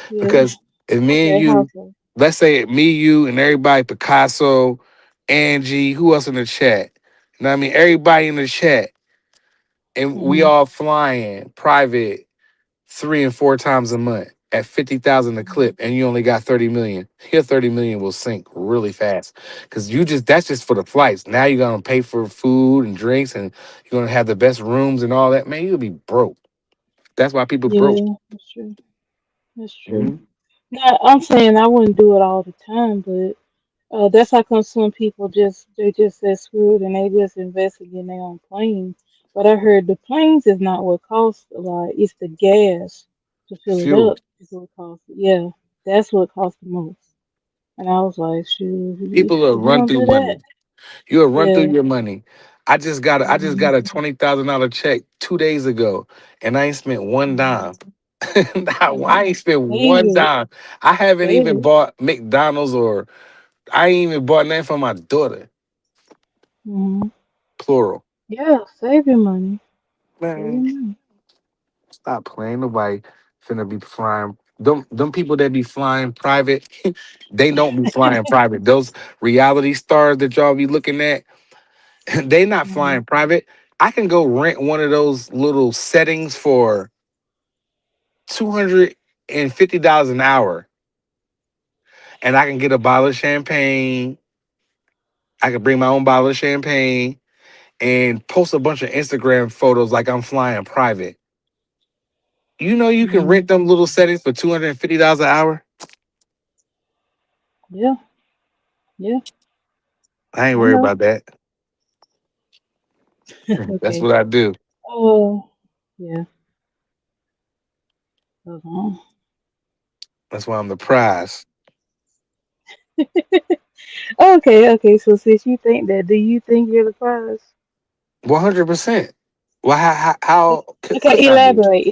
Yeah. Because if me and Okay, you, household. let's say me, you, and everybody, Picasso, Angie, who else in the chat? You know what I mean? Everybody in the chat, and we Mm-hmm. all flying private 3 and 4 times a month at 50,000 a clip, and you only got 30 million. Your 30 million will sink really fast because you just that's just for the flights. Now you're gonna pay for food and drinks, and you're gonna have the best rooms and all that. Man, you'll be broke. That's why people broke. Yeah, that's true. That's true. Mhm. Now, I'm saying I wouldn't do it all the time, but that's how come some people just said screw it and they just invested in their own plane. But I heard the planes is not what costs a lot; it's the gas to fill it Fuel. up is what costs. Yeah, that's what costs the most. And I was like, shoot, People will if you run don't through do that, money. You'll run through yeah. your money. I just got Mhm. a $20,000 check 2 days ago, and I ain't spent one Mhm. dime. I Mhm. ain't spent Save one it, dime. I haven't save even it. bought McDonald's, or I ain't even bought nothing for my daughter. Mhm. Plural. Yeah, save your money. Save your Man, money. stop playing. Nobody finna be flying. Them people that be flying private, they don't be flying private. Those reality stars that y'all be looking at, they not Mhm. flying private. I can go rent one of those little settings for $250 an hour, and I can get a bottle of champagne. I can bring my own bottle of champagne and post a bunch of Instagram photos like I'm flying private. You know you can rent Mhm. them little settings for $250 an hour. Yeah, yeah. I ain't I worried know. about that. That's Okay. what I do. Oh, yeah. Uh-huh. That's why I'm the prize. Okay, okay. So since you think that, do you think you're the prize? 100%. Well, how Okay, couldn't I be? elaborate.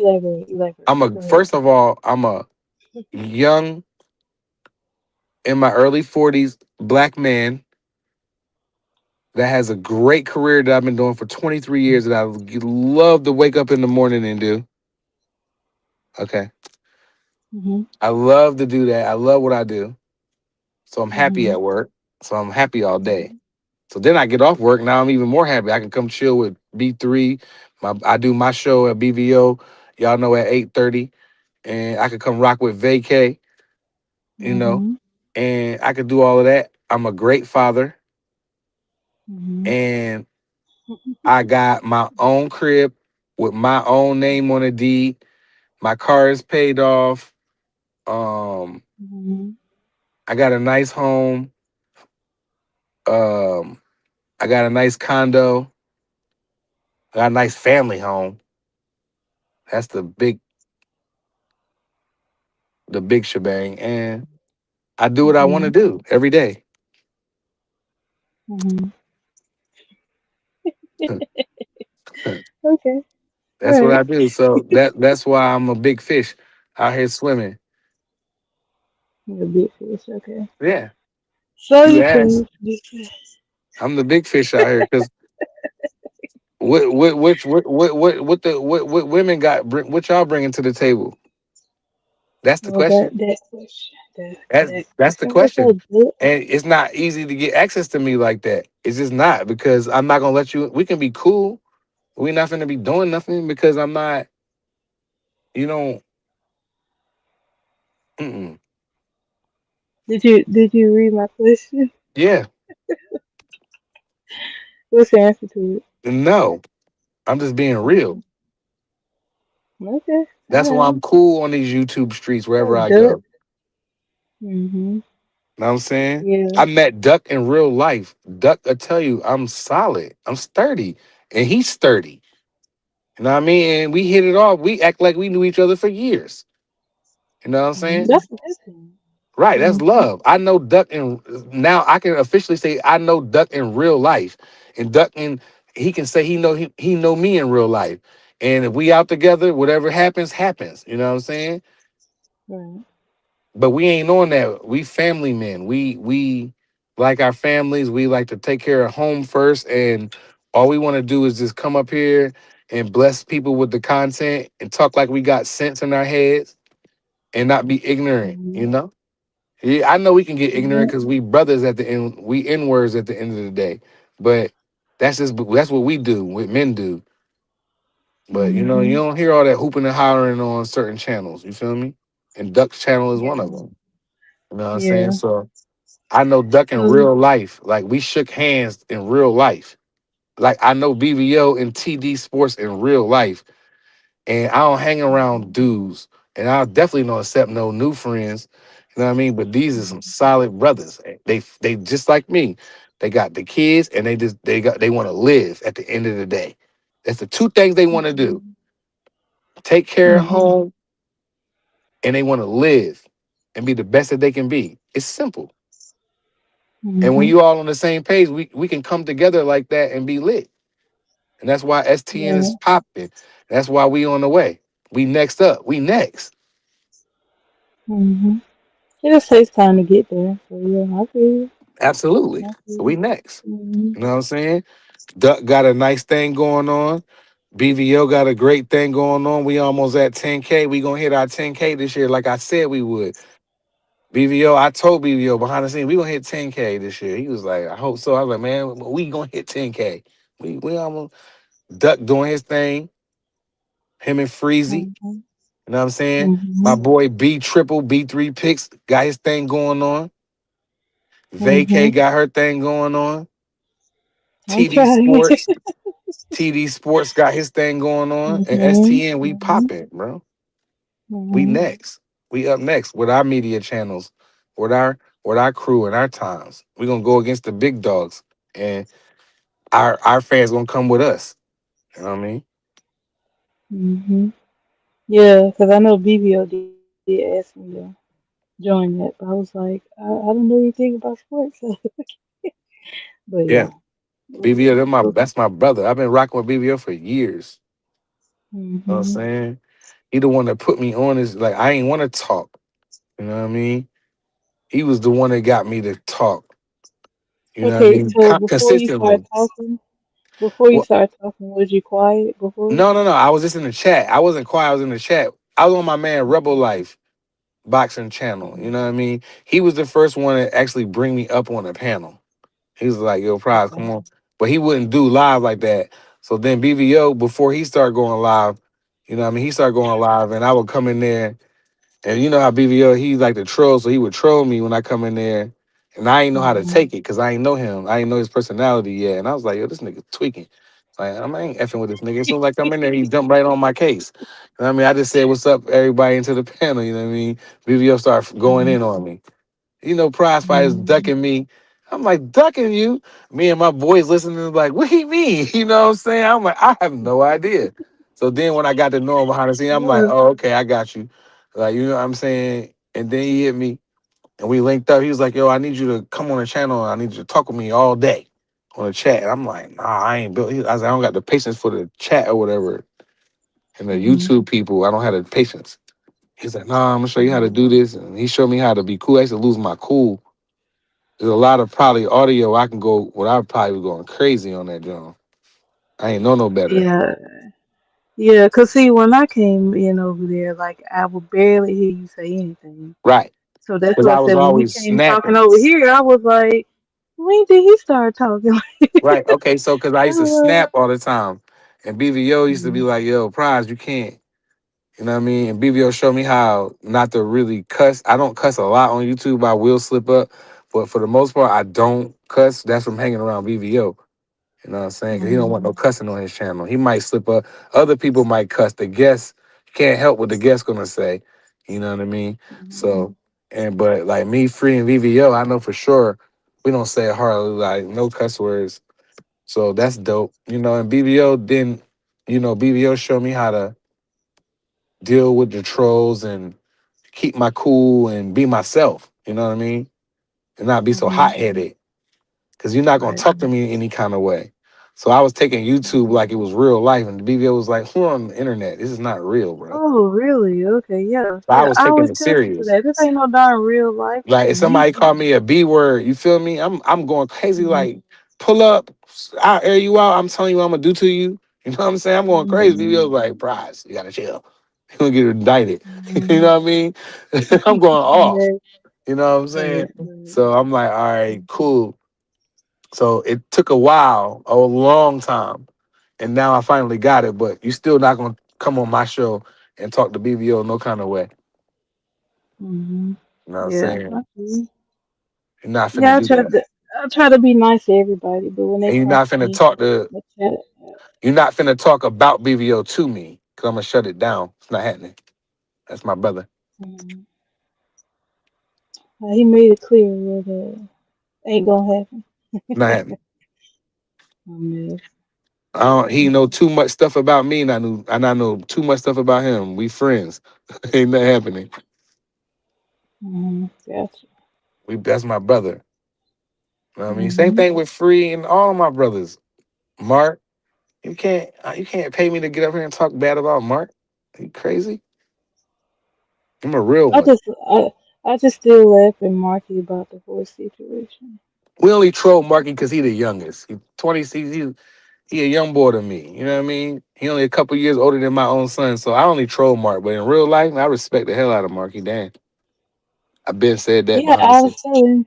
I'm a Go ahead. first of all, I'm a young in my early 40s black man that has a great career that I've been doing for 23 years that I love to wake up in the morning and do. Okay. Mhm. I love to do that. I love what I do. So I'm happy Mhm. at work. So I'm happy all day. Mhm. So then I get off work. Now I'm even more happy. I can come chill with B3. I do my show at BVO. Y'all know at 8:30. And I could come rock with Vacay, you know, Mhm. and I could do all of that. I'm a great father. Mhm. And I got my own crib with my own name on the deed. My car is paid off. Um, Mhm. I got a nice home. Um, I got a nice condo. I got a nice family home. That's the big shebang. And I do what I want to Mhm. do every day. Mhm. Okay. All That's what right. I do. So that's why I'm a big fish out here swimming. You're a big fish. Okay. Yeah, So you you asked. think big fish? I'm the big fish out here because what women what y'all bringing to the table? That's the Well, that question. that question, that That's that that's the question was question. so good. And it's not easy to get access to me like that. It's just not because I'm not gonna let you. We can be cool. We're not gonna be doing nothing because I'm not. You know. Mm-mm. Did you read my question? Yeah. What's the answer to it? No. I'm just being real. Mm, okay. That's All why right. I'm cool on these YouTube streets wherever Oh, I Duck. go. Mhm. Know what I'm saying? Yeah. I met Duck in real life. Duck, I tell you, I'm solid. I'm sturdy. And he's sturdy. You know what I mean? And we hit it off. We act like we knew each other for years. You know what I'm Mhm. saying? That's a good thing. Right. That's Mhm. love. I know Duck in now I can officially say I know Duck in real life. And Duck in he can say he know me in real life. And if we out together, whatever happens, happens. You know what I'm saying? Right. But we ain't on that. We family men. We like our families. We like to take care of home first, and all we want to do is just come up here and bless people with the content and talk like we got sense in our heads and not be ignorant, you Mhm. know? Yeah, I know we can get ignorant Yeah. because we brothers at the end, we N words at the end of the day. But that's what we do, what men do. But you know, you Mhm. don't hear all that hooping and hollering on certain channels. You feel me? And Duck's channel is one of Yeah. them. You know what I'm saying? Yeah. So I know Duck in 'Cause real life. Like we shook hands in real life. Like I know BVO and TD Sports in real life. And I don't hang around Mhm. dudes. And I definitely don't accept no new friends. You know what I mean? But these are some Mhm. solid brothers. They just like me. They got the kids and they want to live at the end of the day. That's the two things they want to do. Mhm. Take care of Mhm. home and they want to live and be the best that they can be. It's simple. And when Mhm. you all on the same page, we can come together like that and be lit. And that's why STN is Yeah. popping. That's why we on the way. We next up. We next. Mhm. It just takes time to get there. So yeah, I feel you. Absolutely. I feel We you. next. Mhm. You know what I'm saying? Duck got a nice thing going on. BVO got a great thing going on. We almost at 10K. We gonna hit our 10K this year, like I said we would. BVO, I told BVO behind the scene, we gonna hit 10K this year. He was like, I hope so. I was like, man, we gonna hit 10K. We almost Duck doing his thing, him and Freezy. Mhm. You know what I'm saying? My Mhm. boy B triple, B3 picks, got his thing going on. Vacay Mhm. got her thing going on. I'm TD trying. Sports, TD Sports got his thing going on. And Mhm. STN, we Mhm. popping, bro. We Mhm. next. We up next with our media channels, with our crew and our times. We gonna go against the big dogs. And our fans gonna come with us. You know what I mean? Mhm. Yeah, because I know BBO did ask me to join that, but I was like, I don't know anything about sports. So. But yeah, Yeah. we'll BBO, see. that's my brother. I've been rocking with BBO for years. You know what I'm Mhm. saying? He the one that put me on this, like I ain't want to talk. You know what I mean? He was the one that got me to talk. You know what I Okay, mean? so before you start Consistently. talking, before you Well, start talking, was you quiet before? no. I was just in the chat. I wasn't quiet. I was in the chat. I was on my man Rebel Life boxing channel. You know what I mean? He was the first one to actually bring me up on a panel. He was like, "Yo, Prize, Okay. come on," but he wouldn't do live like that. So then BVO, before he started going live, you know what I mean? He started going live, and I would come in there. And you know how BVO, he like to troll, so he would troll me when I come in there. And I ain't know how to Mhm. take it because I ain't know him. I ain't know his personality yet. And I was like, yo, this nigga tweaking. Like, I ain't effing with this nigga. As soon as I come in there, he jumped right on my case. You know what I mean? I just said, what's up, everybody, into the panel. You know what I mean? BVO started going in on me. You know, prize fighters Mhm. ducking me. I'm like, ducking you? Me and my boys listening, like, what he mean? You know what I'm saying? I'm like, I have no idea. So then when I got to know him behind the scene, I'm like, Yeah. oh, okay, I got you. Like, you know what I'm saying? And then he hit me and we linked up. He was like, yo, I need you to come on the channel. I need you to talk with me all day on the chat. And I'm like, nah, I ain't built. I was like, I don't got the patience for the chat or whatever. And the Mhm. YouTube people, I don't have the patience. He's like, nah, I'm gonna show you how to Mhm. do this. And he showed me how to be cool. I used to lose my cool. There's a lot of probably audio I can go, what I probably was going crazy on that joint. I ain't know no better. Yeah. Yeah. Cause see, when I came in over there, like I would barely hear you say anything. Right. So that's Because what I I was said. When he always came talking snapping. over here, I was like, when did he start talking? Right. Okay. So, because I I used to was snap all the time. And BVO used to be like, like, yo, Prize, you can't. You know what I mean? And BVO showed me how not to really cuss. I don't cuss a lot on YouTube. I will slip up. But for the most part, I don't cuss. That's from hanging around BVO. You know what I'm saying? Because he don't want no mm, cussing on his channel. He might slip up. Other people might cuss. The guest can't help what the guest gonna say. You know what I mean? mm, So but like me, Free and VVO, I know for sure we don't say it hardly, like no cuss words. So that's dope. You know, and BVO then, BVO showed me how to deal with the trolls and keep my cool and be myself. You know what I mean? And not be so mm, hot headed because you're not gonna right. talk to me any kind of way. So I was taking YouTube like it was real life, and the BBO was like, "We're on the internet. This is not real, bro." Oh, really? Okay, yeah, So I yeah. was I taking always it tell people serious. that this ain't no darn real life. This Like if is somebody called YouTube. me a B word, you feel me? I'm going crazy. Mhm. Like pull up, I'll air you out. I'm telling you what I'm gonna do to you. You know what I'm saying? I'm going crazy. BBO's Mhm. like, prize, you gotta chill. You're gonna get indicted. You Mhm. know what I mean? I'm going off. Right. You know what I'm saying? Right. Right. So I'm like, all right, cool. So it took a while, a long time, and now I finally got it. But you still not gonna come on my show and talk to BBO no kind of way. Mhm. You know what I'm Yeah. saying? Okay. You're not finna Yeah. do that, I try to be nice to everybody, but when and it you're comes not to finna me, talk to. I try. You're not finna talk about BBO to me because I'm gonna shut it down. It's not happening. That's my brother. Mhm. He made it clear that ain't gonna happen. Not happening. Oh, man. I don't, Yeah. he know too much stuff about me, and I know too much stuff about him. We friends. Ain't nothing happening. Mhm. Gotcha. That's my brother. You know what I mean? Same Mhm. thing with Free and all my brothers. Mark, you can't pay me to get up here and talk bad about Mark. Are you crazy? I'm a real I one. just I I just still laugh at Marky about the horse situation. We only troll Marky because he the youngest. He 20, he a young boy to me. You know what I mean? He only a couple years older than my own son, so I only troll Mark. But in real life, I respect the hell out of Marky. Damn, I've been said that Yeah, behind the scenes.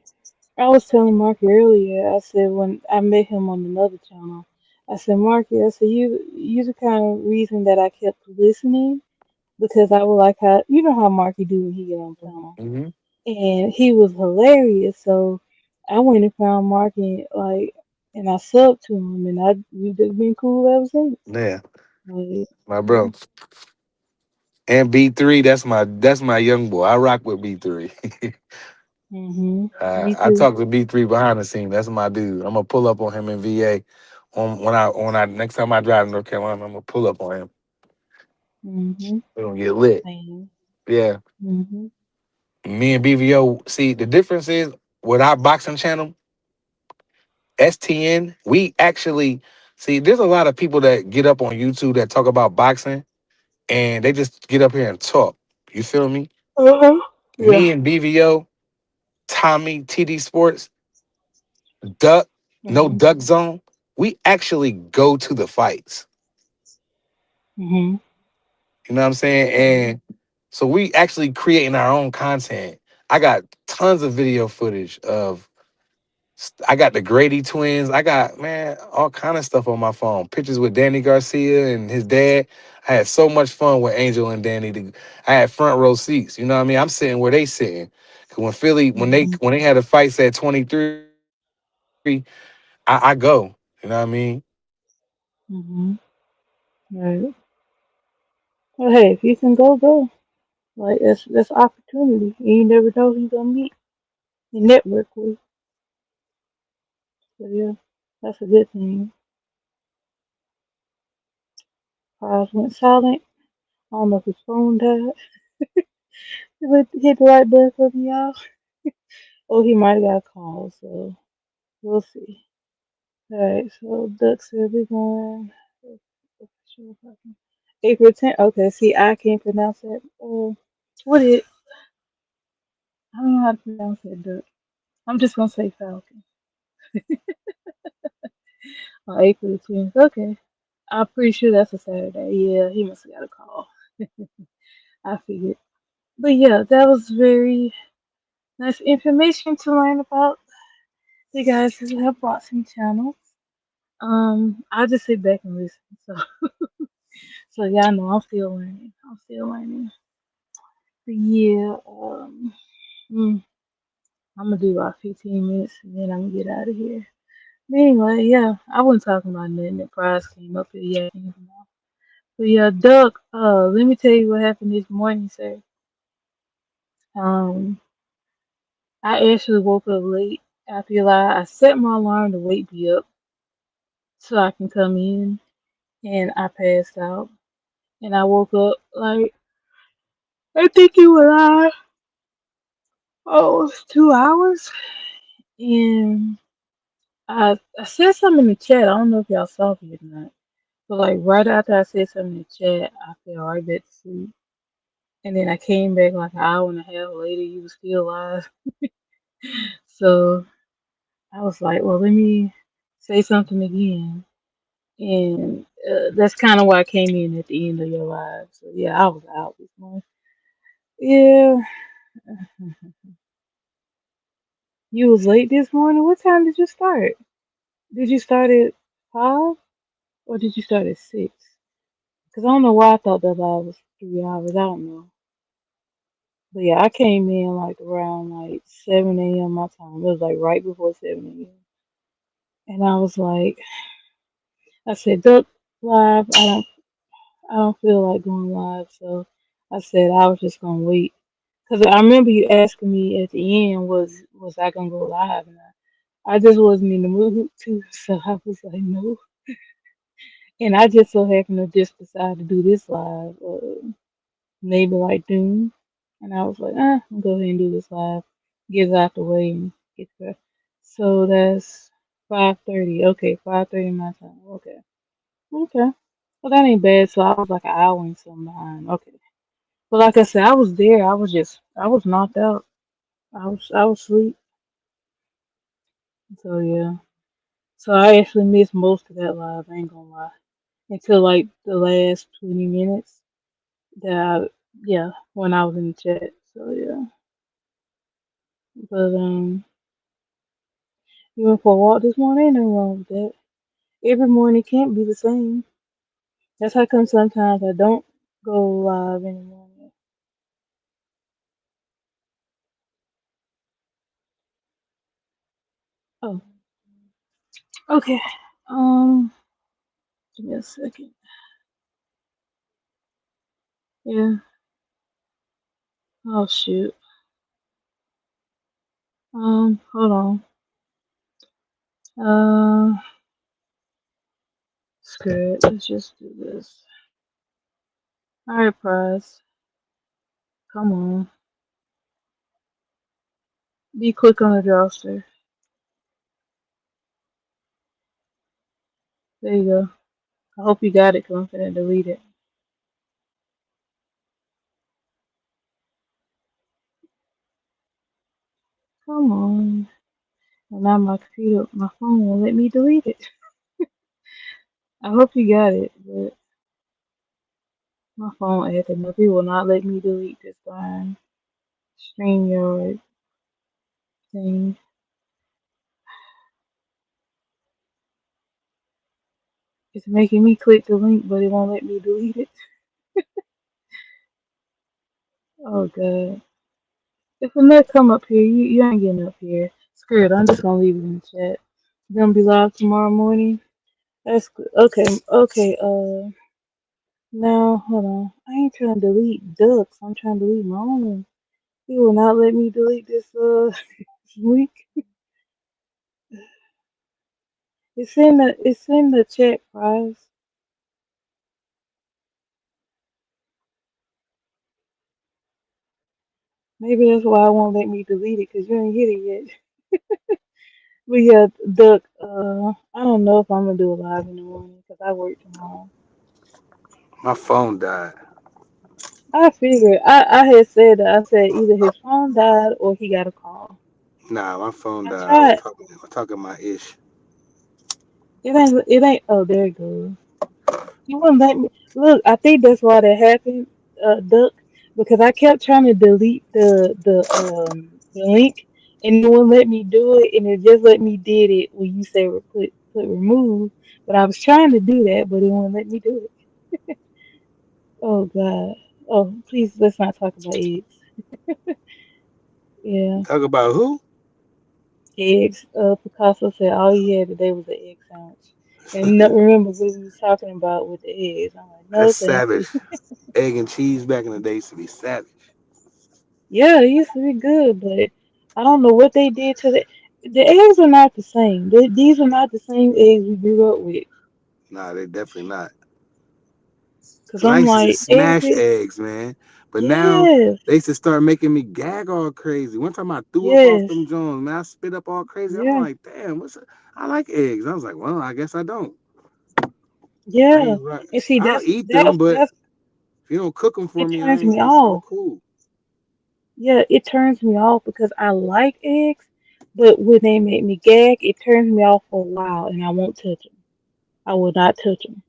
I was telling Marky earlier. I said when I met him on another channel, I said Marky, I said you the kind of reason that I kept listening because I would like how you know how Marky do when he get on channel, Hmm. and he was hilarious. So I went and found Marky and I subbed to him, and we've just been cool ever since. Yeah, Like, my yeah. bro. And B3, that's my young boy. I rock with B3. Mhm. Me I too. talk to B3 behind the scene. That's my dude. I'm gonna pull up on him in VA. When I next time I drive to North Carolina, I'm gonna pull up on him. Mhm. We're gonna get lit. Same. Yeah. Mhm. Me and BVO. See, the difference is with our boxing channel, STN, we actually see there's a lot of people that get up on YouTube that talk about boxing and they just get up here and talk. You feel me? Uh-huh. Yeah. Me and BVO, Tommy, TD Sports, Duck, no Mhm. Duck Zone. We actually go to the fights. Mhm. You know what I'm saying? Mhm. And so we actually creating our own content. I got tons of video footage of I got the Grady twins. I got man all kind of stuff on my phone. Pictures with Danny Garcia and his dad. I had so much fun with Angel and Danny. I had front row seats. You know what I mean? I'm sitting where they sitting. 'Cause when Philly Mhm. when they had the fights at 23, I go. You know what I mean? Mhm. Right. Well, hey, if you can go, go. Like that's opportunity. And you never know who you gonna meet and network with. So yeah, that's a good thing. Pause went silent. I don't know if his phone died. Hit the right button for me, y'all. Or he might have got a call. So we'll see. Alright, so Duck said we're going April 10th. Okay, see, I can't pronounce that. What is? I don't know how to pronounce that duck. I'm just gonna say Falcon. April 10th. Okay, I'm pretty sure that's a Saturday. Yeah, he must have got a call. I figured. But yeah, that was very nice information to learn about the guys who have boxing channels. I just sit back and listen. So y'all know I'm still learning. I'm still learning. But yeah, mm, I'm gonna do about 15 minutes and then I'm gonna get out of here. But anyway, yeah, I wasn't talking about nothing that Prize came up here yet. But yeah, Doug, let me tell you what happened this morning, sir. Um, I actually woke up late. I feel like I set my alarm to wake me up so I can come in, and I passed out. And I woke up like I think it was 2 hours, and I said something in the chat. I don't know if y'all saw it or not. But like right after I said something in the chat, I fell right back to sleep. And then I came back like an hour and a half later. You was still alive. So I was like, well, let me say something again. and that's kind of why I came in at the end of your live. So yeah, I was out this morning. Yeah, you was late this morning. What time did you start? Did you start at 5 or did you start at 6? Because I don't know why I thought that live was 3 hours. I don't know. But yeah, I came in like around like 7 a.m. my time. It was like right before 7 a.m. And I was like, I said, Duck live. I don't feel like going live. So I said I was just gonna wait. Cause I remember you asking me at the end, was I gonna go live? And I just wasn't in the mood to. So I was like, no. And I just so happened to just decide to do this live, maybe like Doom. And I was like, I'll go ahead and do this live, get it out the way and get there. So that's 5:30. Okay, 5:30 my time. Okay. Okay. Well, that ain't bad. So I was like an hour and something behind. Okay. But like I said, I was there. I was knocked out. I was asleep. So yeah. So I actually missed most of that live. I ain't gonna lie. Until like the last 20 minutes that yeah, when I was in the chat. So yeah. But you went for a walk this morning? Ain't nothing wrong with that. Every morning can't be the same. That's how come sometimes I don't go live in the morning. Oh, okay. Um, give me a second. Yeah. Oh shoot. Hold on. Uh, screw it. Let's just do this. All right, prize. Come on. Be quick on the drawster. There you go. I hope you got it. Cause I'm finna delete it. Come on. And now my computer, my phone won't let me delete it. I hope you got it, but my phone acting up. It will not let me delete this darn StreamYard thing. It's making me click the link, but it won't let me delete it. Oh god. If a nut come up here, you ain't getting up here. Screw it, I'm just gonna leave it in the chat. You gonna be live tomorrow morning? That's good. Okay, okay, now hold on. I ain't trying to delete ducks, I'm trying to delete my own. He will not let me delete this link. It's in the chat, guys. Maybe that's why I won't let me delete it, cause you ain't hit it yet. But yeah, Duck, I don't know if I'm gonna do it live in the morning because I work tomorrow. My phone died. I figured, I had said that. I said either his phone died or he got a call. Nah, my phone I died. I was tried. talking my ish. It ain't, oh, there it goes. You wouldn't let me, look, I think that's why that happened, Duck, because I kept trying to delete the link and it wouldn't let me do it and it just let me did it when you say put remove. But I was trying to do that, but it wouldn't let me do it. Oh God. Oh, please let's not talk about eggs. Yeah, Talk about who? eggs. Picasso said all he had today was an egg sandwich. And no, remember what we was talking about with the eggs. I'm like, no, That's thank savage. you. Egg and cheese back in the day used to be savage. Yeah, they used to be good, but I don't know what they did to the eggs are not the same. These are not the same eggs we grew up with. Nah, they definitely not. Cause Cause I I'm used to like, just smash eggs. eggs, man. But now Yes, they used to start making me gag all crazy. One time I threw up off yes, them Jones, man. I spit up all crazy. I'm yeah, like, damn, I like eggs. I was like, well, I guess I don't. I yeah. ain't right. And see, I'll that's eat them, that's but that's if you don't cook them for it me, turns me I'm off. cool. Yeah, it turns me off because I like eggs, but when they make me gag, it turns me off for a while, and I won't touch them. I will not touch them.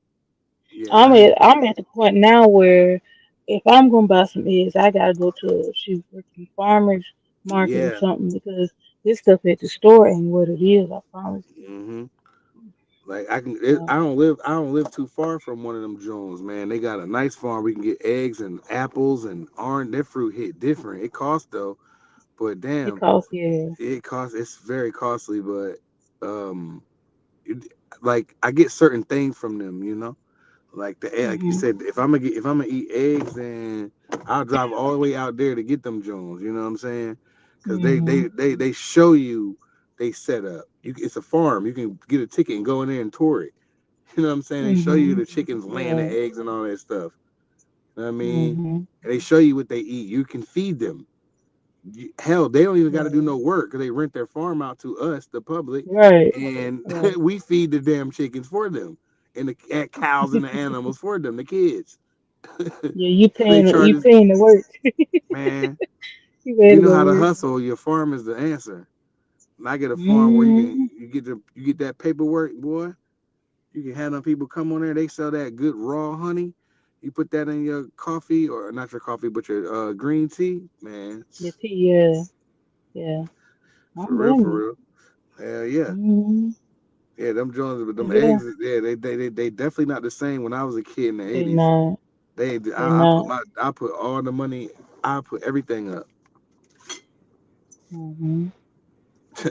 Yeah, I ain't. I'm at the point now where if I'm gonna buy some eggs, I gotta go to a shoot freaking farmers market or Yeah. something because this stuff at the store ain't what it is. I promise you. Hmm. Like So, I don't live too far from one of them Jones, man. They got a nice farm. We can get eggs and apples and orange. Their fruit hit different. It costs though, but it damn, costs, yeah. it costs. It's very costly, but um, it, like I get certain things from them, you know. Like the egg, like you Mhm. said, if I'm gonna eat eggs, then I'll drive all the way out there to get them Jones. You know what I'm saying? Because Mhm. they show you they set up. It's a farm. You can get a ticket and go in there and tour it. You know what I'm saying? They show you Mhm. the chickens laying the Yeah. eggs and all that stuff. You know what I mean? Mhm. And they show you what they eat. You can feed them. Hell, they don't even got to do Yeah. no work because they rent their farm out to us, the public, Right. and Right. we feed the damn chickens for them, and the cows and the animals for them, the kids. Yeah. They charge You us, paying to work. man. You If you better know go how to work. hustle, your farm is the answer. And I get a farm where Mhm. you get that paperwork, boy. You can have them people come on there. They sell that good raw honey. You put that in your coffee, or not your coffee, but your green tea, man. Your tea. Yeah. Yeah. For I'm real, blaming for you. real. Hell yeah. Mhm. Yeah, them Jones, but them Yeah. eggs, yeah, they definitely not the same when I was a kid in the They '80s. not. They not. I put all the money, I put everything up. Mhm.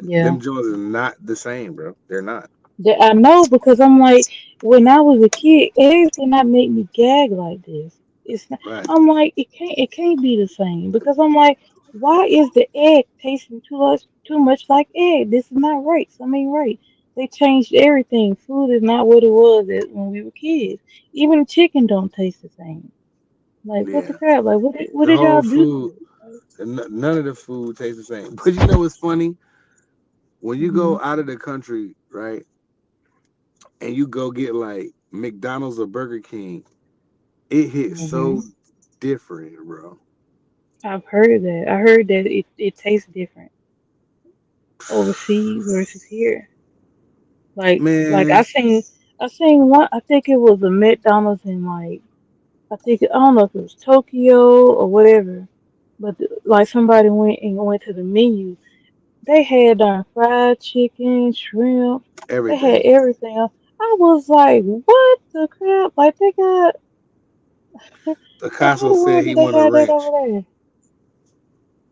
Yeah. Them Jones is not the same, bro. They're not. That I know because I'm like, when I was a kid, eggs did not make me gag like this. It's not. Right. I'm like, it can't be the same because I'm like, why is the egg tasting too much like egg? This is not right. Something ain't right. They changed everything. Food is not what it was when we were kids. Even chicken don't taste the same. Like what the Yeah. crap? Like what The did whole y'all do to food, it? Like, none of the food tastes the same. But you know what's funny? When you hmm go out of the country, right, and you go get like McDonald's or Burger King, it hits hmm so different, bro. I've heard that. I heard that it tastes different overseas versus here. Like Man, I seen one. I think it was a McDonald's in like I don't know if it was Tokyo or whatever, but like somebody went to the menu. They had fried chicken, shrimp. They had everything. everything else. I was like, what the crap? Like they got like how Picasso the said world he did they want a have that wrench. over there?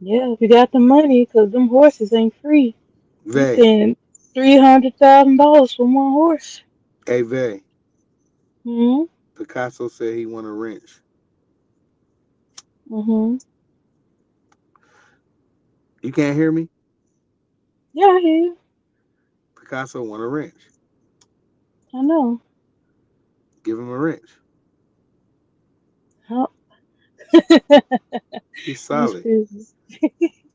Yeah, if you got the money, 'cause them horses ain't free. You Vay, paying $300,000 for one horse. hey Vay. Hmm. Picasso said he want a wrench. Hmm. You can't hear me? Yeah, I hear you. Picasso want a wrench. I know. Give him a wrench. How He's you solid. stupid.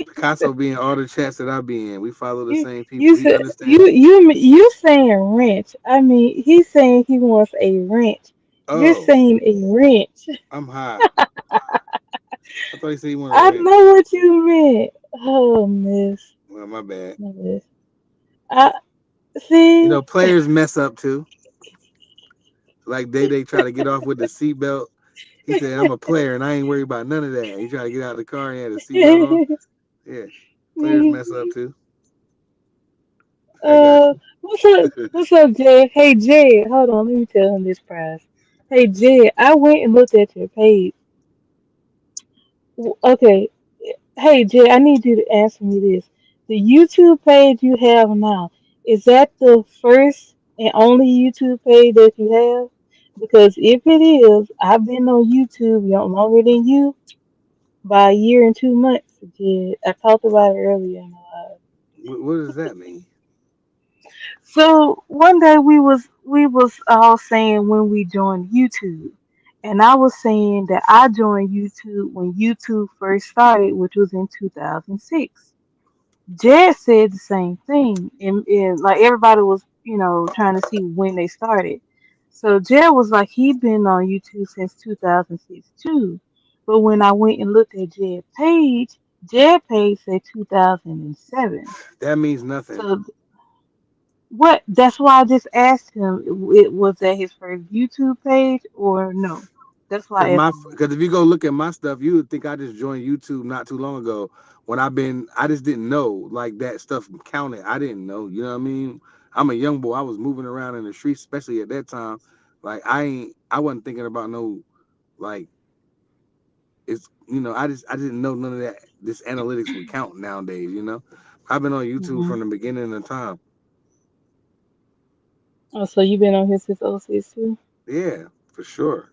Picasso be in all the chats that I be in. We follow the You same people. you He said understands. you saying wrench. I mean, he's saying he wants a wrench. You're Oh, saying a wrench. I'm high. I thought he said he wanted a I wrench. know what you meant. Oh, miss. Well, my bad. Miss. I You know, see. players mess up too. Like they try to get off with the seatbelt. He said, "I'm a player and I ain't worried about none of that." He tried to get out of the car and he had the seatbelt on. Yeah, players mess up too. I got you. What's up? What's up, Jay? Hey, Jay. Hold on. Let me tell him this prize. Hey, Jay. I went and looked at your page. Okay. Hey, Jay. I need you to answer me this. The YouTube page you have now, is that the first and only YouTube page that you have? Because if it is, I've been on YouTube longer than you by a year and 2 months. Jay. I talked about it earlier in the live. What does that mean? So one day we was all saying when we joined YouTube, and I was saying that I joined YouTube when YouTube first started, which was in 2006. Jed said the same thing, and like everybody was, trying to see when they started. So Jed was like he'd been on YouTube since 2006 too, but when I went and looked at Jed page said 2007. That means nothing. So What? That's why I just asked him. It was that his first YouTube page or no? That's why I asked him. Because if you go look at my stuff, you would think I just joined YouTube not too long ago. When I just didn't know like that stuff counted. I didn't know. You know what I mean? I'm a young boy. I was moving around in the streets, especially at that time. Like I wasn't thinking about no like it's I didn't know none of that. This analytics would count nowadays. I've been on YouTube Hmm. from the beginning of time. Oh, so you've been on here since '06 too? Yeah, for sure.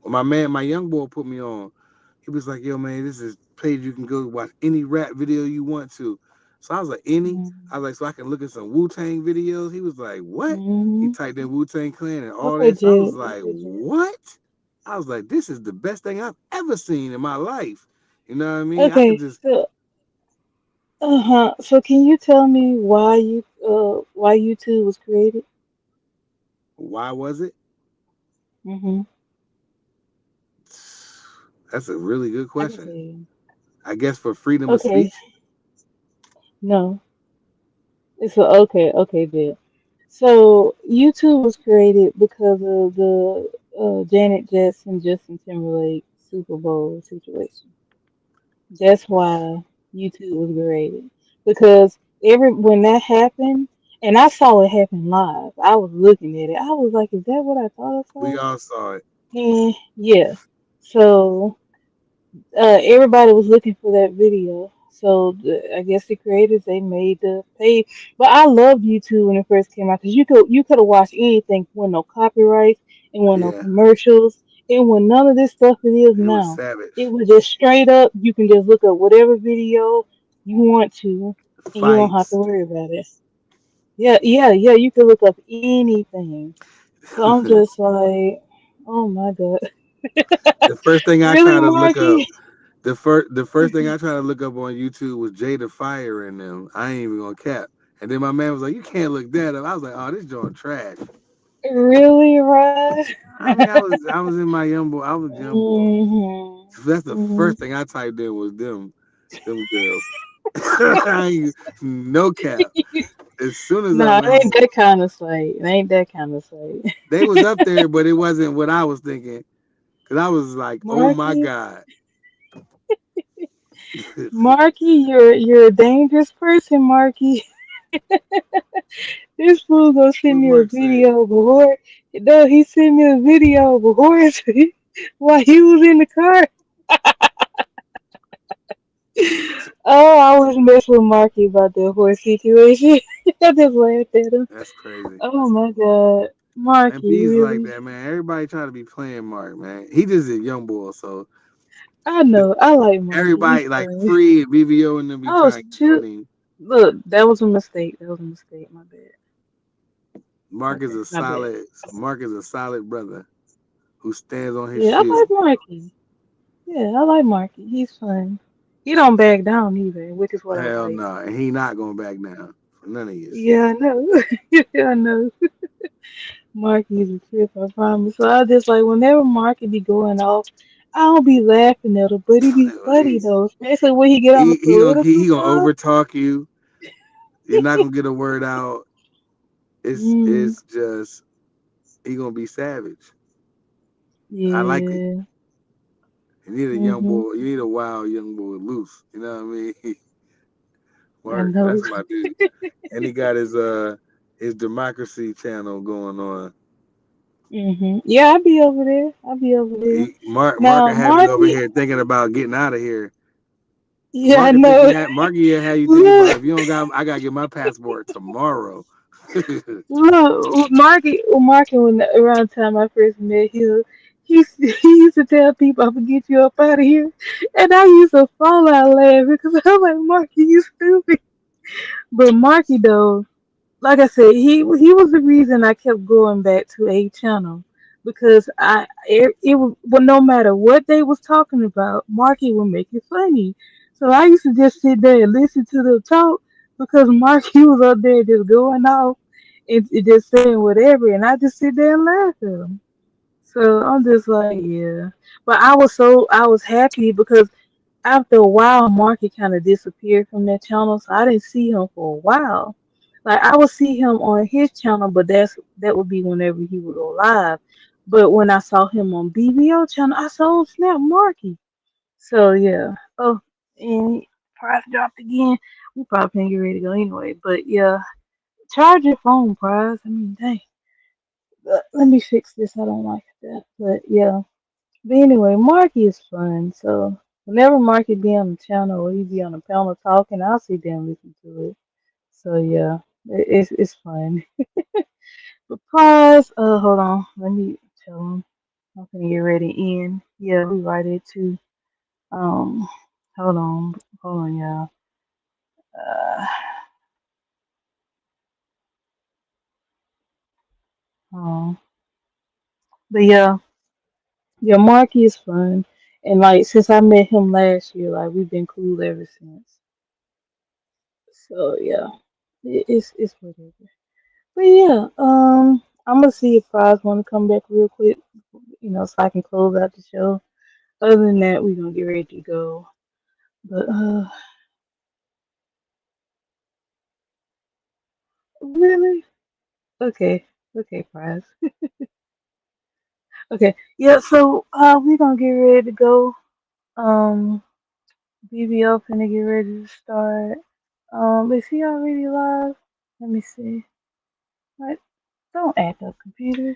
When my young boy put me on, he was like, "Yo, man, this is a page you can go watch any rap video you want to." So I was like, "Any?" I was like, "So I can look at some Wu Tang videos." He was like, "What?" He Mm-hmm. typed in Wu Tang Clan and all Okay, that. So I was Jed. like, Okay, Jed. "What?" I was like, "This is the best thing I've ever seen in my life." You know what I mean? I could Okay, just. so So can you tell me why YouTube was created? Why was it? Mm-hmm. That's a really good I can question. tell you. I guess for freedom of Okay, speech. no. It's a, okay, Jed. So YouTube was created because of the Janet Jackson Justin Timberlake Super Bowl situation. That's why YouTube was created. Because every when that happened, and I saw it happen live, I was looking at it. I was like, "Is that what I thought I We saw?" all saw it. And yeah, so everybody was looking for that video. So I guess the creators they made the page. But I loved YouTube when it first came out because you could have watched anything with no copyrights and with no Yeah, commercials and with none of this stuff it is it was now. It savage. was just straight up. You can just look up whatever video you want to, and you don't have to Fights. worry about it. Yeah, yeah, yeah. You can look up anything. So I'm just like, oh my god, The first thing I really, try to look up Marky? the first thing I tried to look up on YouTube was Jada Fire and them. I ain't even gonna cap. And then my man was like, "You can't look that up." I was like, "Oh, this joint trash." Really, right? I mean, I was in my young boy. I was young boy. Hmm. So that's the Hmm. first thing I typed in was them girls. I ain't, no cap. As soon as I No, it went ain't home, that kind of site. It ain't that kind of site. they was up there, but it wasn't what I was thinking. Cause I was like, "Oh my Marky, god." Marky, you're a dangerous person, Marky. This fool gonna send What me a Mark say? video of a horse. No, he sent me a video of a horse while he was in the car. Oh, I was messing with Marky about the horse situation. I just laughed at him. That's crazy. Oh my god, Man, Marky, bees like really? that, man. Everybody try to be playing Mark, man. He just a young boy, so I know. I like Marky. He's everybody like funny. Free and BBO and them be Oh trying to get shoot! on him. Look, that was a mistake. That was a mistake. My bad. Mark is Okay, a my bad. solid Mark is a solid brother who stands on his Yeah, I shit. like Marky. Yeah, I like Marky. He's fun. He don't back down either, which is what I Hell like. no, and he not going back down for none of you. Yeah, I know. Yeah, I know. Marky's a trip, I promise. So I just like whenever Marky be going off, I don't be laughing at him, but it be funny he though, especially when he get on the he political gonna stuff. overtalk you. You're not gonna get a word out. It's Mm, it's just he gonna be savage. I like it. yeah. You need a young Mhm. boy. You need a wild young boy loose. You know what I mean? I Mark, know. that's my dude. And he got his democracy channel going on. Mhm. Yeah, I be over there. I be over there. Mark Now, will have you over Marky. here thinking about getting out of here. Yeah, I Think know. Mark will have you thinking about Look, if you don't got I gotta get my passport tomorrow. look, Marky, when around the time I first met him, he used to tell people, "I'm gonna get you up out of here," and I used to fall out laughing because I'm like, "Marky, you stupid." But Marky though, like I said, he was the reason I kept going back to a channel because it was well, no matter what they was talking about, Marky would make it funny. So I used to just sit there and listen to them talk because Marky was up there just going off and just saying whatever, and I just sit there and laugh at him. So I'm just like, yeah. But I was happy because after a while, Marky kind of disappeared from that channel, so I didn't see him for a while. Like I would see him on his channel, but that would be whenever he would go live. But when I saw him on BBO channel, I saw Snap Marky. So yeah. Oh, and price dropped again. We probably can't get ready to go anyway. But yeah, charge your phone, price. I mean, dang. Let me fix this. I don't like that. But yeah. But anyway, Marky is fun. So whenever Marky be on the channel or he be on the panel talking, I'll sit there and listen to it. So yeah, it's fun. But prize, hold on, let me tell him. I'm gonna get ready in. Yeah, we write it too. Um, hold on, y'all. Uh, um, but yeah, yeah, Marky is fun, and like since I met him last year, like we've been cool ever since. So yeah, it's whatever. But yeah, I'm gonna see if Prize want to come back real quick, so I can close out the show. Other than that, we're gonna get ready to go. But really? Okay, okay, Prize. Okay, yeah. So we're gonna get ready to go. Um, BBO finna get ready to start. Is he already live? Let me see. What? Don't act up, computer.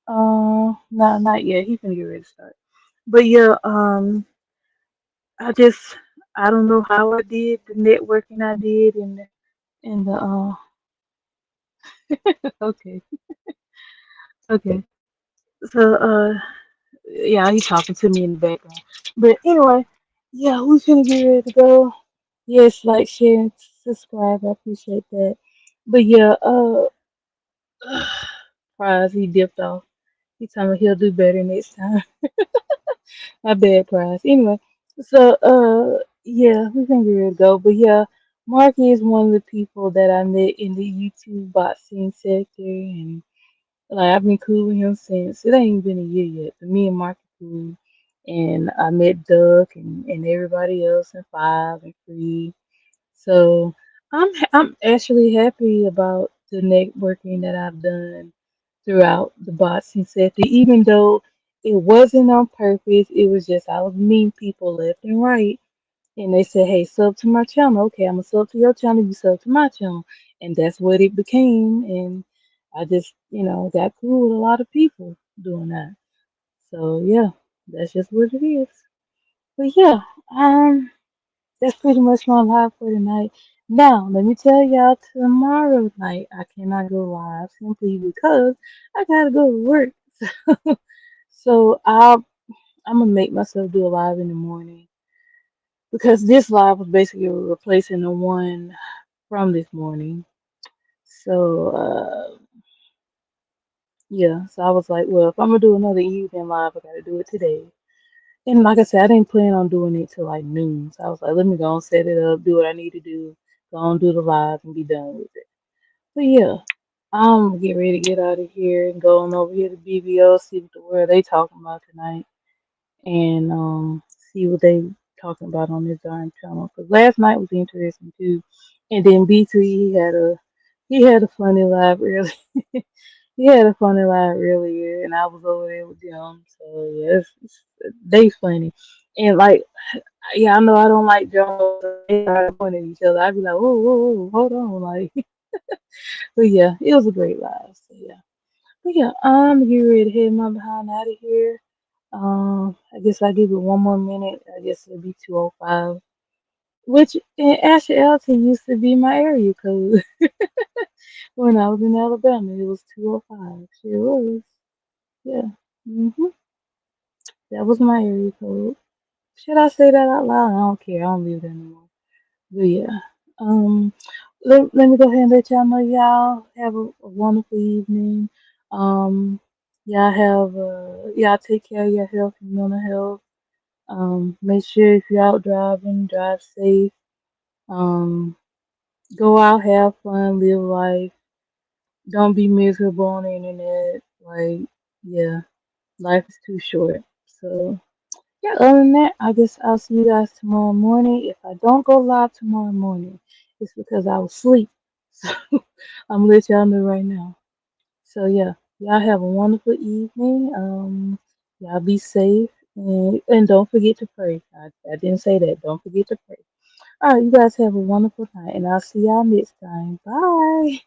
No, not yet. He finna get ready to start. But yeah, I just I don't know how I did the networking I did in the okay, okay. So yeah, he's talking to me in the background. But anyway, yeah, we finna get ready to go. Yes, like, share, and subscribe. I appreciate that. But yeah, Prize, he dipped off. He told me he'll do better next time. My bad, Prize. Anyway, so yeah, we can get ready to go. But yeah, Marky is one of the people that I met in the YouTube boxing sector, and like I've been cool with him since it ain't been a year yet. But me and Marky cool, and I met Doug and everybody else in Five and Free. So I'm actually happy about the networking that I've done throughout the boxing sector, even though it wasn't on purpose. It was just I was meeting people left and right, and they said, "Hey, sub to my channel." Okay, I'm gonna sub to your channel. You sub to my channel, and that's what it became. And I just, got cool with a lot of people doing that. So yeah, that's just what it is. But yeah, that's pretty much my live for tonight. Now, let me tell y'all tomorrow night I cannot go live simply because I gotta go to work. So I'm gonna make myself do a live in the morning because this live was basically replacing the one from this morning. So yeah, so I was like, well, if I'm gonna do another evening live, I gotta do it today. And like I said, I didn't plan on doing it till like noon. So I was like, let me go and set it up, do what I need to do, go and do the live and be done with it. But yeah, I'm gonna get ready to get out of here and go on over here to BBO, see what the world they talking about tonight, and see what they talking about on this darn channel. Cause last night was interesting too, and then B2 he had a funny live earlier. He had a funny live earlier, and I was over there with them. So yeah, they funny, and like yeah, I know I don't like Jones. They are pointing at each other. I'd be like, whoa, whoa, whoa, hold on, like. But yeah, it was a great live. So yeah. But yeah, I'm getting ready to head my behind out of here. I guess I give it one more minute. I guess it'll be 2:05, which in actuality used to be my area code when I was in Alabama. It was 2:05. Sure was. Yeah. That was my area code. Should I say that out loud? I don't care. I don't live there anymore. But yeah. Um, let me go ahead and let y'all know y'all have a wonderful evening. Um, y'all take care of your health and mental health. Make sure if you're out driving, drive safe. Um, go out, have fun, live life. Don't be miserable on the internet. Like, yeah, life is too short. So, yeah, other than that, I guess I'll see you guys tomorrow morning. If I don't go live tomorrow morning, it's because I was asleep. I'm gonna let y'all know right now. So yeah, y'all have a wonderful evening. Y'all be safe and don't forget to pray. I didn't say that. Don't forget to pray. All right, you guys have a wonderful night, and I'll see y'all next time. Bye.